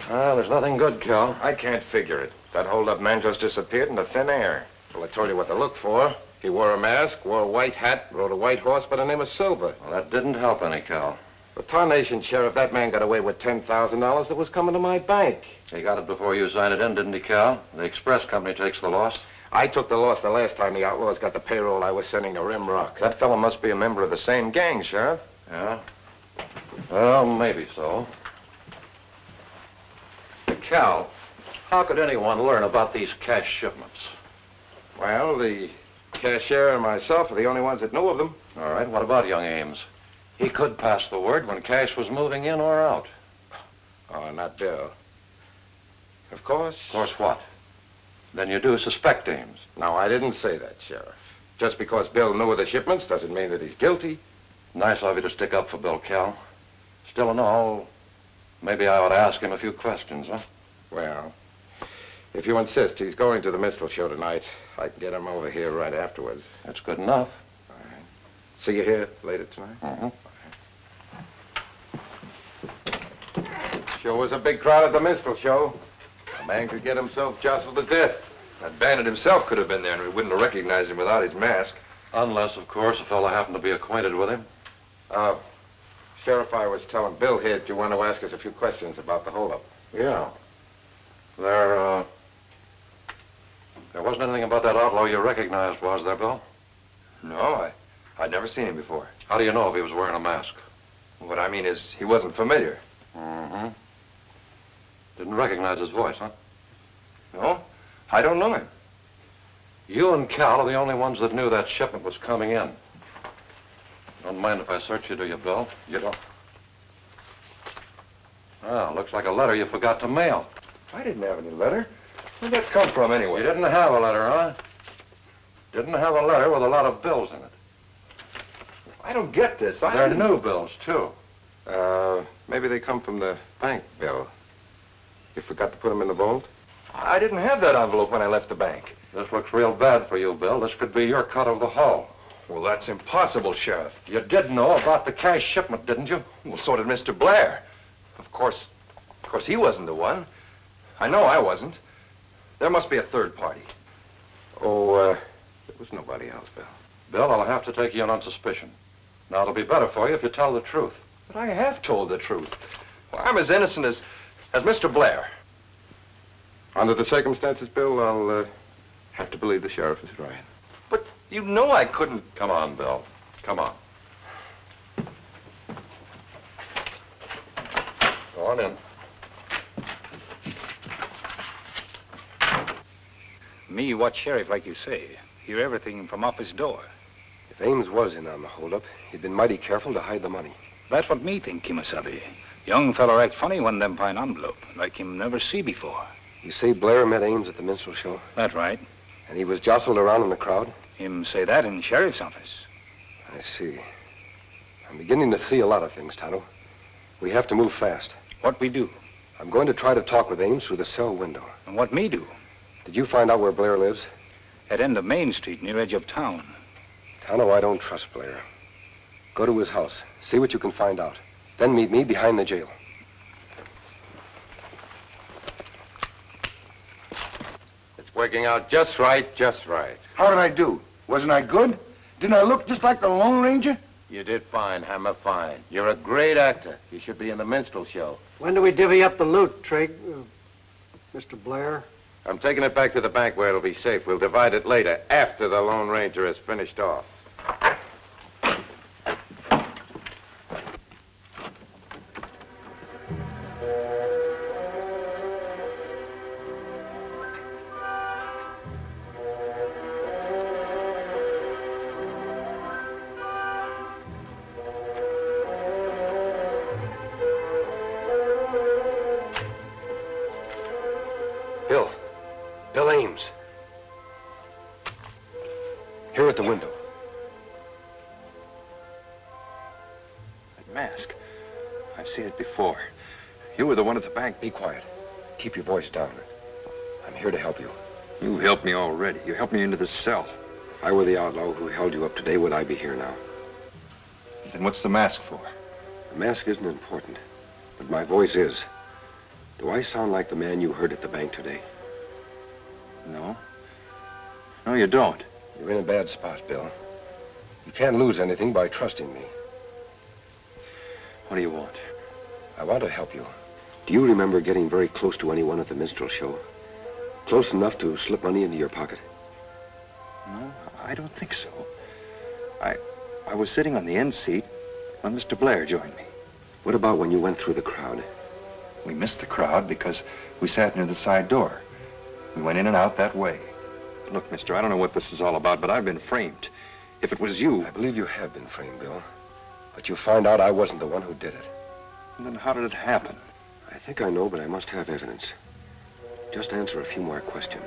There's nothing good, Cal. I can't figure it. That hold-up man just disappeared into thin air. Well, I told you what to look for. He wore a mask, wore a white hat, rode a white horse by the name of Silver. Well, that didn't help any, Cal. The tarnation, Sheriff, that man got away with $10,000 that was coming to my bank. He got it before you signed it in, didn't he, Cal? The express company takes the loss. I took the loss the last time the outlaws got the payroll I was sending to Rimrock. That fellow must be a member of the same gang, Sheriff. Yeah? Well, maybe so. Cal, how could anyone learn about these cash shipments? Well, the cashier and myself are the only ones that know of them. All right, what about young Ames? He could pass the word when cash was moving in or out. Oh, not Bill. Of course. Of course what? Then you do suspect Ames. No, I didn't say that, Sheriff. Just because Bill knew of the shipments doesn't mean that he's guilty. Nice of you to stick up for Bill, Cal. Still in all, maybe I ought to ask him a few questions, huh? Well, if you insist, he's going to the minstrel show tonight. I can get him over here right afterwards. That's good enough. All right. See you here later tonight? Mm-hmm. Sure was a big crowd at the minstrel show. A man could get himself jostled to death. That bandit himself could have been there, and we wouldn't have recognized him without his mask. Unless, of course, a fellow happened to be acquainted with him. Sheriff, I was telling Bill here that you want to ask us a few questions about the holdup. Yeah. There wasn't anything about that outlaw you recognized, was there, Bill? No, I'd never seen him before. How do you know if he was wearing a mask? What I mean is, he wasn't familiar. Mm-hmm. Didn't recognize his voice, huh? No, I don't know him. You and Cal are the only ones that knew that shipment was coming in. Don't mind if I search you, do you, Bill? You don't? Ah, looks like a letter you forgot to mail. I didn't have any letter. Where'd that come from, anyway? You didn't have a letter, huh? Didn't have a letter with a lot of bills in it. I don't get this. They're new bills, too. Maybe they come from the bank, Bill. You forgot to put them in the vault? I didn't have that envelope when I left the bank. This looks real bad for you, Bill. This could be your cut of the haul. Well, that's impossible, Sheriff. You did know about the cash shipment, didn't you? Well, so did Mr. Blair. Of course, he wasn't the one. I know I wasn't. There must be a third party. Oh, there was nobody else, Bill. Bill, I'll have to take you in on suspicion. Now, it'll be better for you if you tell the truth. But I have told the truth. Well, I'm as innocent as Mr. Blair. Under the circumstances, Bill, I'll have to believe the sheriff is right. But you know I couldn't. Come on, Bill. Come on. Go on in. Me watch sheriff like you say. Hear everything from off his door. If Ames was in on the holdup, he'd been mighty careful to hide the money. That's what me think, Kimasabi. Young feller act funny when them find envelope, like him never see before. You say Blair met Ames at the minstrel show? That right. And he was jostled around in the crowd? Him say that in sheriff's office. I see. I'm beginning to see a lot of things, Tonto. We have to move fast. What we do? I'm going to try to talk with Ames through the cell window. And what me do? Did you find out where Blair lives? At end of Main Street, near edge of town. Tonto, I don't trust Blair. Go to his house. See what you can find out. Then meet me behind the jail. It's working out just right, just right. How did I do? Wasn't I good? Didn't I look just like the Lone Ranger? You did fine, Hammer, fine. You're a great actor. You should be in the minstrel show. When do we divvy up the loot, Trig? Mr. Blair? I'm taking it back to the bank where it'll be safe. We'll divide it later, after the Lone Ranger is finished off. Bill Ames. Here at the window. That mask. I've seen it before. You were the one at the bank. Be quiet. Keep your voice down. I'm here to help you. You helped me already. You helped me into this cell. If I were the outlaw who held you up today, would I be here now? Then what's the mask for? The mask isn't important, but my voice is. Do I sound like the man you heard at the bank today? No. No, you don't. You're in a bad spot, Bill. You can't lose anything by trusting me. What do you want? I want to help you. Do you remember getting very close to anyone at the minstrel show? Close enough to slip money into your pocket? No, I don't think so. I was sitting on the end seat when Mr. Blair joined me. What about when you went through the crowd? We missed the crowd because we sat near the side door. We went in and out that way. Look, mister, I don't know what this is all about, but I've been framed. If it was you... I believe you have been framed, Bill. But you'll find out I wasn't the one who did it. And then how did it happen? I think I know, but I must have evidence. Just answer a few more questions.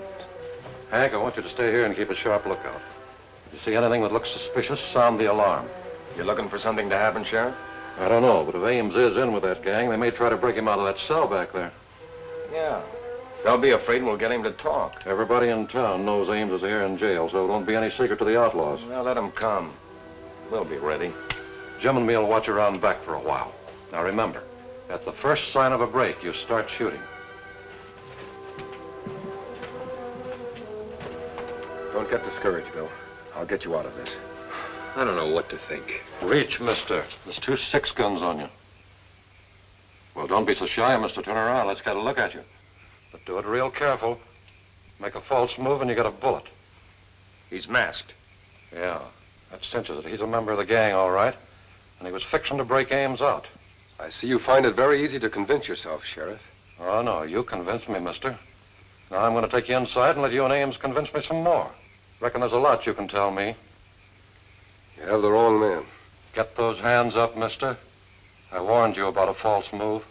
Hank, I want you to stay here and keep a sharp lookout. If you see anything that looks suspicious, sound the alarm. You looking for something to happen, Sheriff? I don't know, but if Ames is in with that gang, they may try to break him out of that cell back there. Yeah. They'll be afraid and we'll get him to talk. Everybody in town knows Ames is here in jail, so it won't be any secret to the outlaws. Well, let them come. We'll be ready. Jim and me will watch around back for a while. Now remember, at the first sign of a break, you start shooting. Don't get discouraged, Bill. I'll get you out of this. I don't know what to think. Reach, mister. There's 2 6-guns on you. Well, don't be so shy, mister. Turn around. Let's get a look at you. But do it real careful. Make a false move and you get a bullet. He's masked. Yeah, that cinches it. He's a member of the gang, all right. And he was fixing to break Ames out. I see you find it very easy to convince yourself, Sheriff. Oh, no, you convinced me, mister. Now I'm going to take you inside and let you and Ames convince me some more. Reckon there's a lot you can tell me. You have the wrong man. Get those hands up, mister. I warned you about a false move.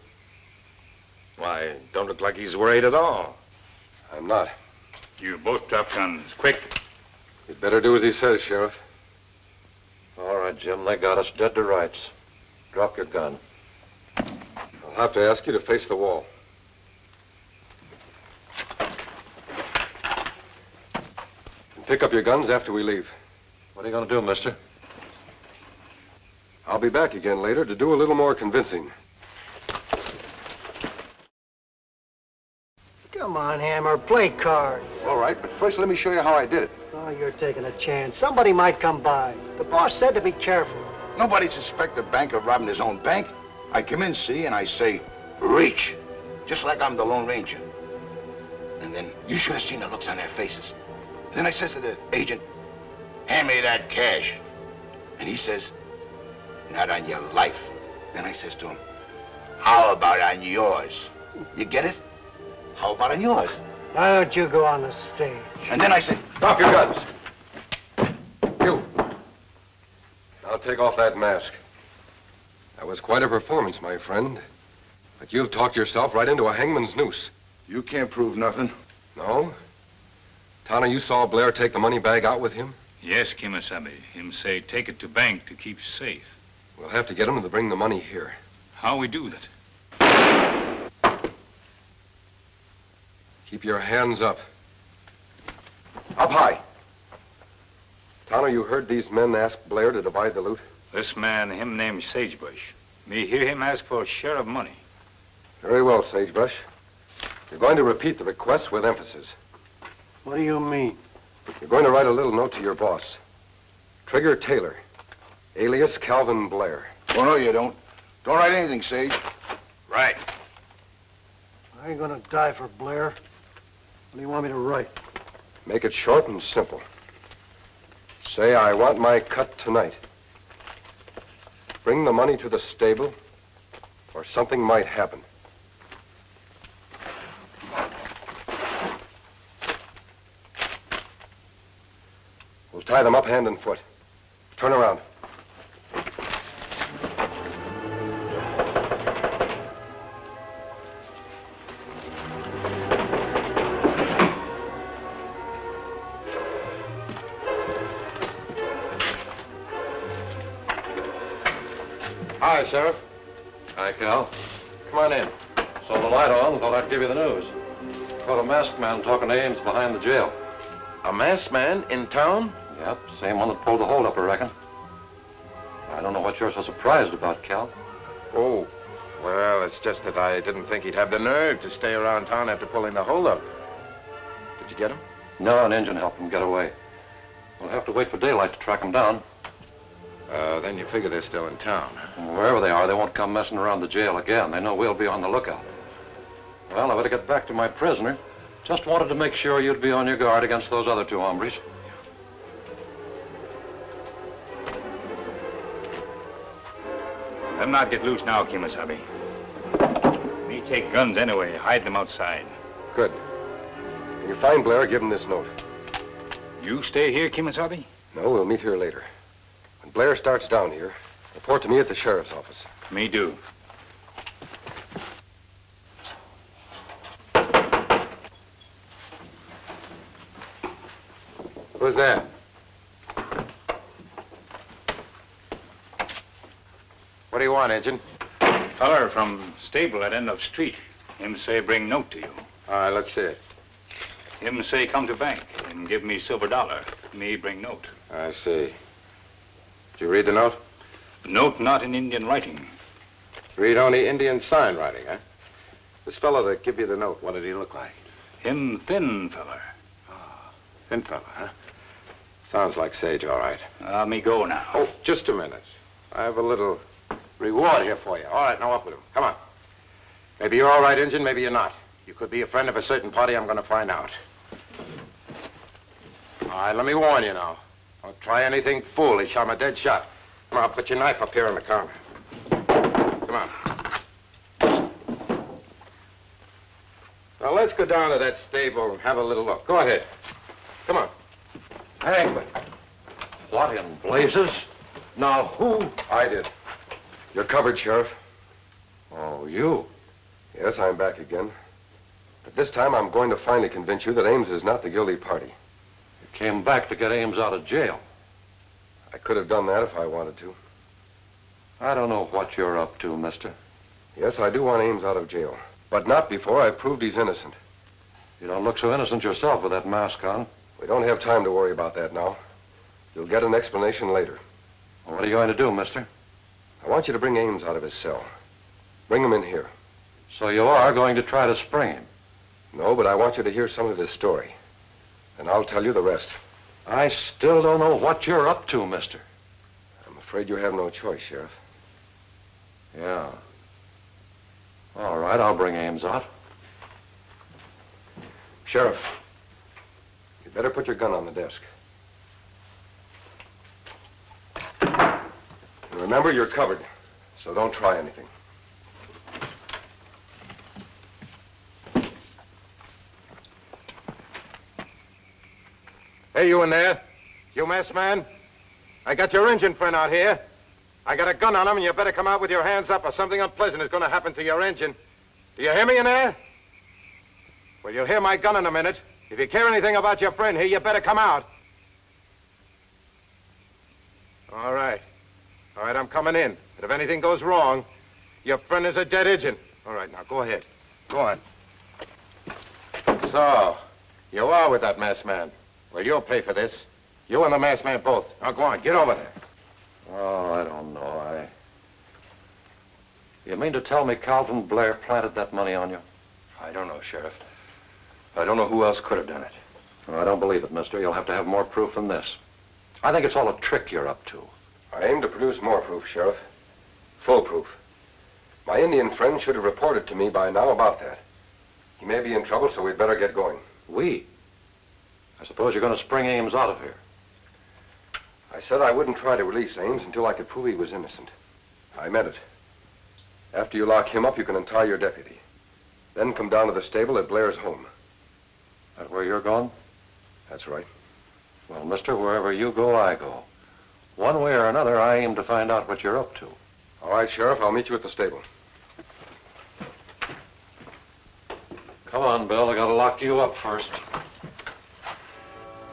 Why, don't look like he's worried at all. I'm not. You both drop guns, quick. You'd better do as he says, Sheriff. All right, Jim, they got us dead to rights. Drop your gun. I'll have to ask you to face the wall. And pick up your guns after we leave. What are you going to do, mister? I'll be back again later to do a little more convincing. Come on, Hammer, play cards. All right, but first let me show you how I did it. Oh, you're taking a chance. Somebody might come by. The boss said to be careful. Nobody suspect a banker of robbing his own bank. I come in, see, and I say, reach, just like I'm the Lone Ranger. And then you should have seen the looks on their faces. Then I says to the agent, hand me that cash. And he says, not on your life. Then I says to him, how about on yours? You get it? How about on yours? Why don't you go on the stage? And then I said, drop your guns. You. Now take off that mask. That was quite a performance, my friend. But you've talked yourself right into a hangman's noose. You can't prove nothing. No? Tana, you saw Blair take the money bag out with him? Yes, Kimasabi. Him say take it to bank to keep safe. We'll have to get him to bring the money here. How we do that? Keep your hands up. Up high. Tana, you heard these men ask Blair to divide the loot? This man, him named Sagebush. Me hear him ask for a share of money. Very well, Sagebrush. You're going to repeat the request with emphasis. What do you mean? You're going to write a little note to your boss. Trigger Taylor, alias Calvin Blair. Oh, no, you don't. Don't write anything, Sage. Right. I ain't gonna die for Blair. What do you want me to write? Make it short and simple. Say, I want my cut tonight. Bring the money to the stable, or something might happen. We'll tie them up hand and foot. Turn around. Hi, Sheriff. Hi, Cal. Come on in. Saw the light on, thought I'd give you the news. Caught a masked man talking to Ames behind the jail. A masked man in town? Yep, same one that pulled the holdup, I reckon. I don't know what you're so surprised about, Cal. Oh, well, it's just that I didn't think he'd have the nerve to stay around town after pulling the holdup. Did you get him? No, an engine helped him get away. We'll have to wait for daylight to track him down. Then you figure they're still in town. And wherever they are, they won't come messing around the jail again. They know we'll be on the lookout. Well, I better get back to my prisoner. Just wanted to make sure you'd be on your guard against those other 2 hombres. Let him not get loose now, Kimasabi. Me take guns anyway, hide them outside. Good. When you find Blair, give him this note. You stay here, Kimasabi? No, we'll meet here later. When Blair starts down here, Report to me at the sheriff's office. Me do. Who's there? What do you want, Agent? Feller from stable at end of street. Him say bring note to you. All right, let's see it. Him say come to bank and give me silver dollar. Me bring note. I see. Did you read the note? Note not in Indian writing. Read only Indian sign writing, huh? This fellow that give you the note, what did he look like? Him thin feller. Thin fella, huh? Sounds like Sage, all right. Me go now. Oh, just a minute. I have a little reward here for you. All right, now up with him. Come on. Maybe you're all right, Injun, maybe you're not. You could be a friend of a certain party. I'm going to find out. All right, let me warn you now. Don't try anything foolish. I'm a dead shot. Come on, put your knife up here in the counter. Come on. Now, let's go down to that stable and have a little look. Go ahead. Come on. Hey, what in blazes? Now, who? I did. You're covered, Sheriff. Oh, you? Yes, I'm back again. But this time I'm going to finally convince you that Ames is not the guilty party. You came back to get Ames out of jail. I could have done that if I wanted to. I don't know what you're up to, mister. Yes, I do want Ames out of jail. But not before I've proved he's innocent. You don't look so innocent yourself with that mask on. We don't have time to worry about that now. You'll get an explanation later. Well, what are you going to do, mister? I want you to bring Ames out of his cell. Bring him in here. So you are going to try to spring him? No, but I want you to hear some of his story. And I'll tell you the rest. I still don't know what you're up to, mister. I'm afraid you have no choice, Sheriff. Yeah. All right, I'll bring Ames out. Sheriff, you better put your gun on the desk. And remember, you're covered, so don't try anything. Hey, you in there? You masked man? I got your engine print out here. I got a gun on him, and you better come out with your hands up or something unpleasant is going to happen to your engine. Do you hear me in there? Well, you'll hear my gun in a minute. If you care anything about your friend here, you better come out. All right. All right, I'm coming in. But if anything goes wrong, your friend is a dead engine. All right, now go ahead. Go on. So, you are with that masked man. Well, you'll pay for this. You and the masked man both. Now go on, get over there. Oh, I don't know. You mean to tell me Calvin Blair planted that money on you? I don't know, Sheriff. I don't know who else could have done it. Well, I don't believe it, mister. You'll have to have more proof than this. I think it's all a trick you're up to. I aim to produce more proof, Sheriff. Full proof. My Indian friend should have reported to me by now about that. He may be in trouble, so we'd better get going. We? I suppose you're going to spring Ames out of here. I said I wouldn't try to release Ames until I could prove he was innocent. I meant it. After you lock him up, you can untie your deputy. Then come down to the stable at Blair's home. That where you're going? That's right. Well, mister, wherever you go, I go. One way or another, I aim to find out what you're up to. All right, Sheriff, I'll meet you at the stable. Come on, Bill. I gotta lock you up first.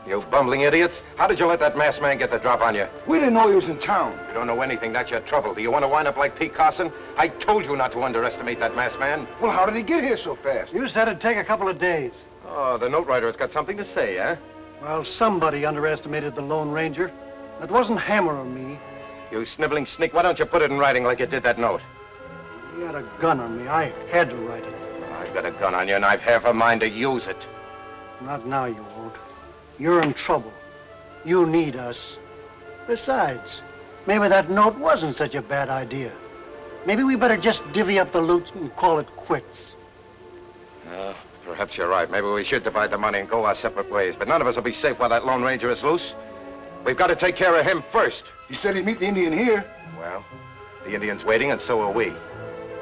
You bumbling idiots. How did you let that masked man get the drop on you? We didn't know he was in town. You don't know anything. That's your trouble. Do you want to wind up like Pete Carson? I told you not to underestimate that masked man. Well, how did he get here so fast? You said it'd take a couple of days. Oh, the note writer has got something to say, huh? Well, somebody underestimated the Lone Ranger. It wasn't Hammer or me. You sniveling sneak, why don't you put it in writing like you did that note? He had a gun on me. I had to write it. I've got a gun on you, and I've half a mind to use it. Not now, you won't. You're in trouble. You need us. Besides, maybe that note wasn't such a bad idea. Maybe we better just divvy up the loot and call it quits. Perhaps you're right. Maybe we should divide the money and go our separate ways. But none of us will be safe while that Lone Ranger is loose. We've got to take care of him first. He said he'd meet the Indian here. Well, the Indian's waiting, and so are we.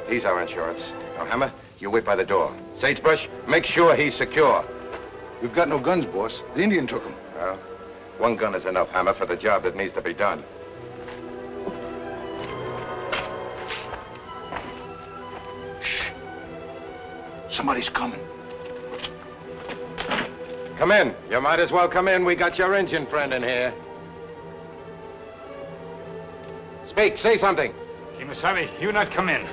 He's our insurance. Now, Hammer, you wait by the door. Sagebrush, make sure he's secure. We've got no guns, boss. The Indian took them. Well, one gun is enough, Hammer, for the job that needs to be done. Somebody's coming. Come in. You might as well come in. We got your engine friend in here. Speak. Say something. Kimasabi, you not come in.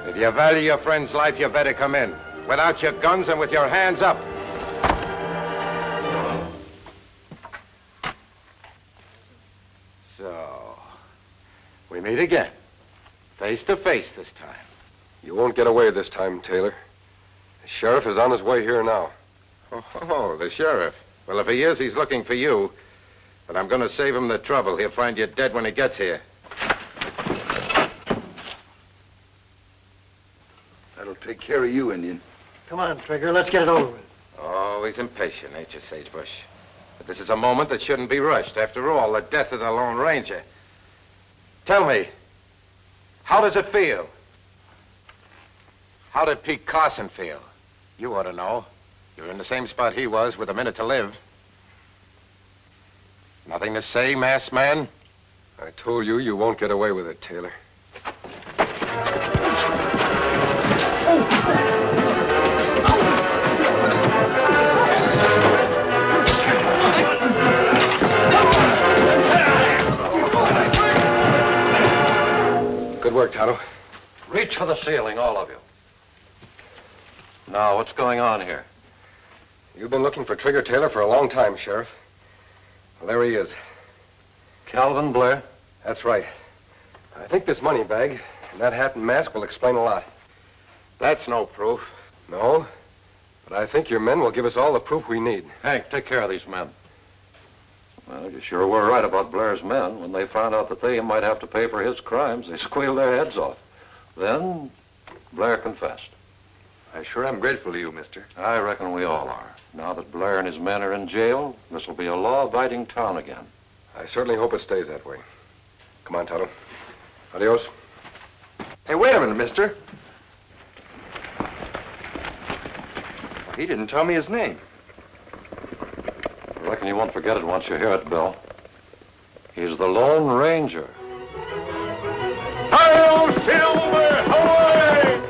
If you value your friend's life, you better come in. Without your guns and with your hands up. So, we meet again. Face to face this time. You won't get away this time, Taylor. The sheriff is on his way here now. Oh, the sheriff. Well, if he is, he's looking for you. But I'm going to save him the trouble. He'll find you dead when he gets here. That'll take care of you, Indian. Come on, Trigger, let's get it over with. Oh, he's impatient, ain't you, Sagebush? But this is a moment that shouldn't be rushed. After all, the death of the Lone Ranger. Tell me, how does it feel? How did Pete Carson feel? You ought to know. You're in the same spot he was with a minute to live. Nothing to say, masked man? I told you, you won't get away with it, Taylor. Good work, Tonto. Reach for the ceiling, all of you. Now, what's going on here? You've been looking for Trigger Taylor for a long time, Sheriff. Well, there he is. Calvin Blair? That's right. I think this money bag and that hat and mask will explain a lot. That's no proof. No, but I think your men will give us all the proof we need. Hank, take care of these men. Well, you sure were right about Blair's men. When they found out that they might have to pay for his crimes, they squealed their heads off. Then, Blair confessed. I sure am grateful to you, mister. I reckon we all are. Now that Blair and his men are in jail, this will be a law-abiding town again. I certainly hope it stays that way. Come on, Tonto. Adios. Hey, wait a minute, mister. He didn't tell me his name. I reckon you won't forget it once you hear it, Bill. He's the Lone Ranger. Hail, Silver, away!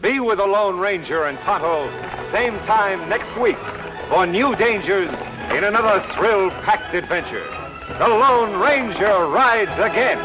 Be with the Lone Ranger and Tonto same time next week for new dangers in another thrill-packed adventure. The Lone Ranger rides again.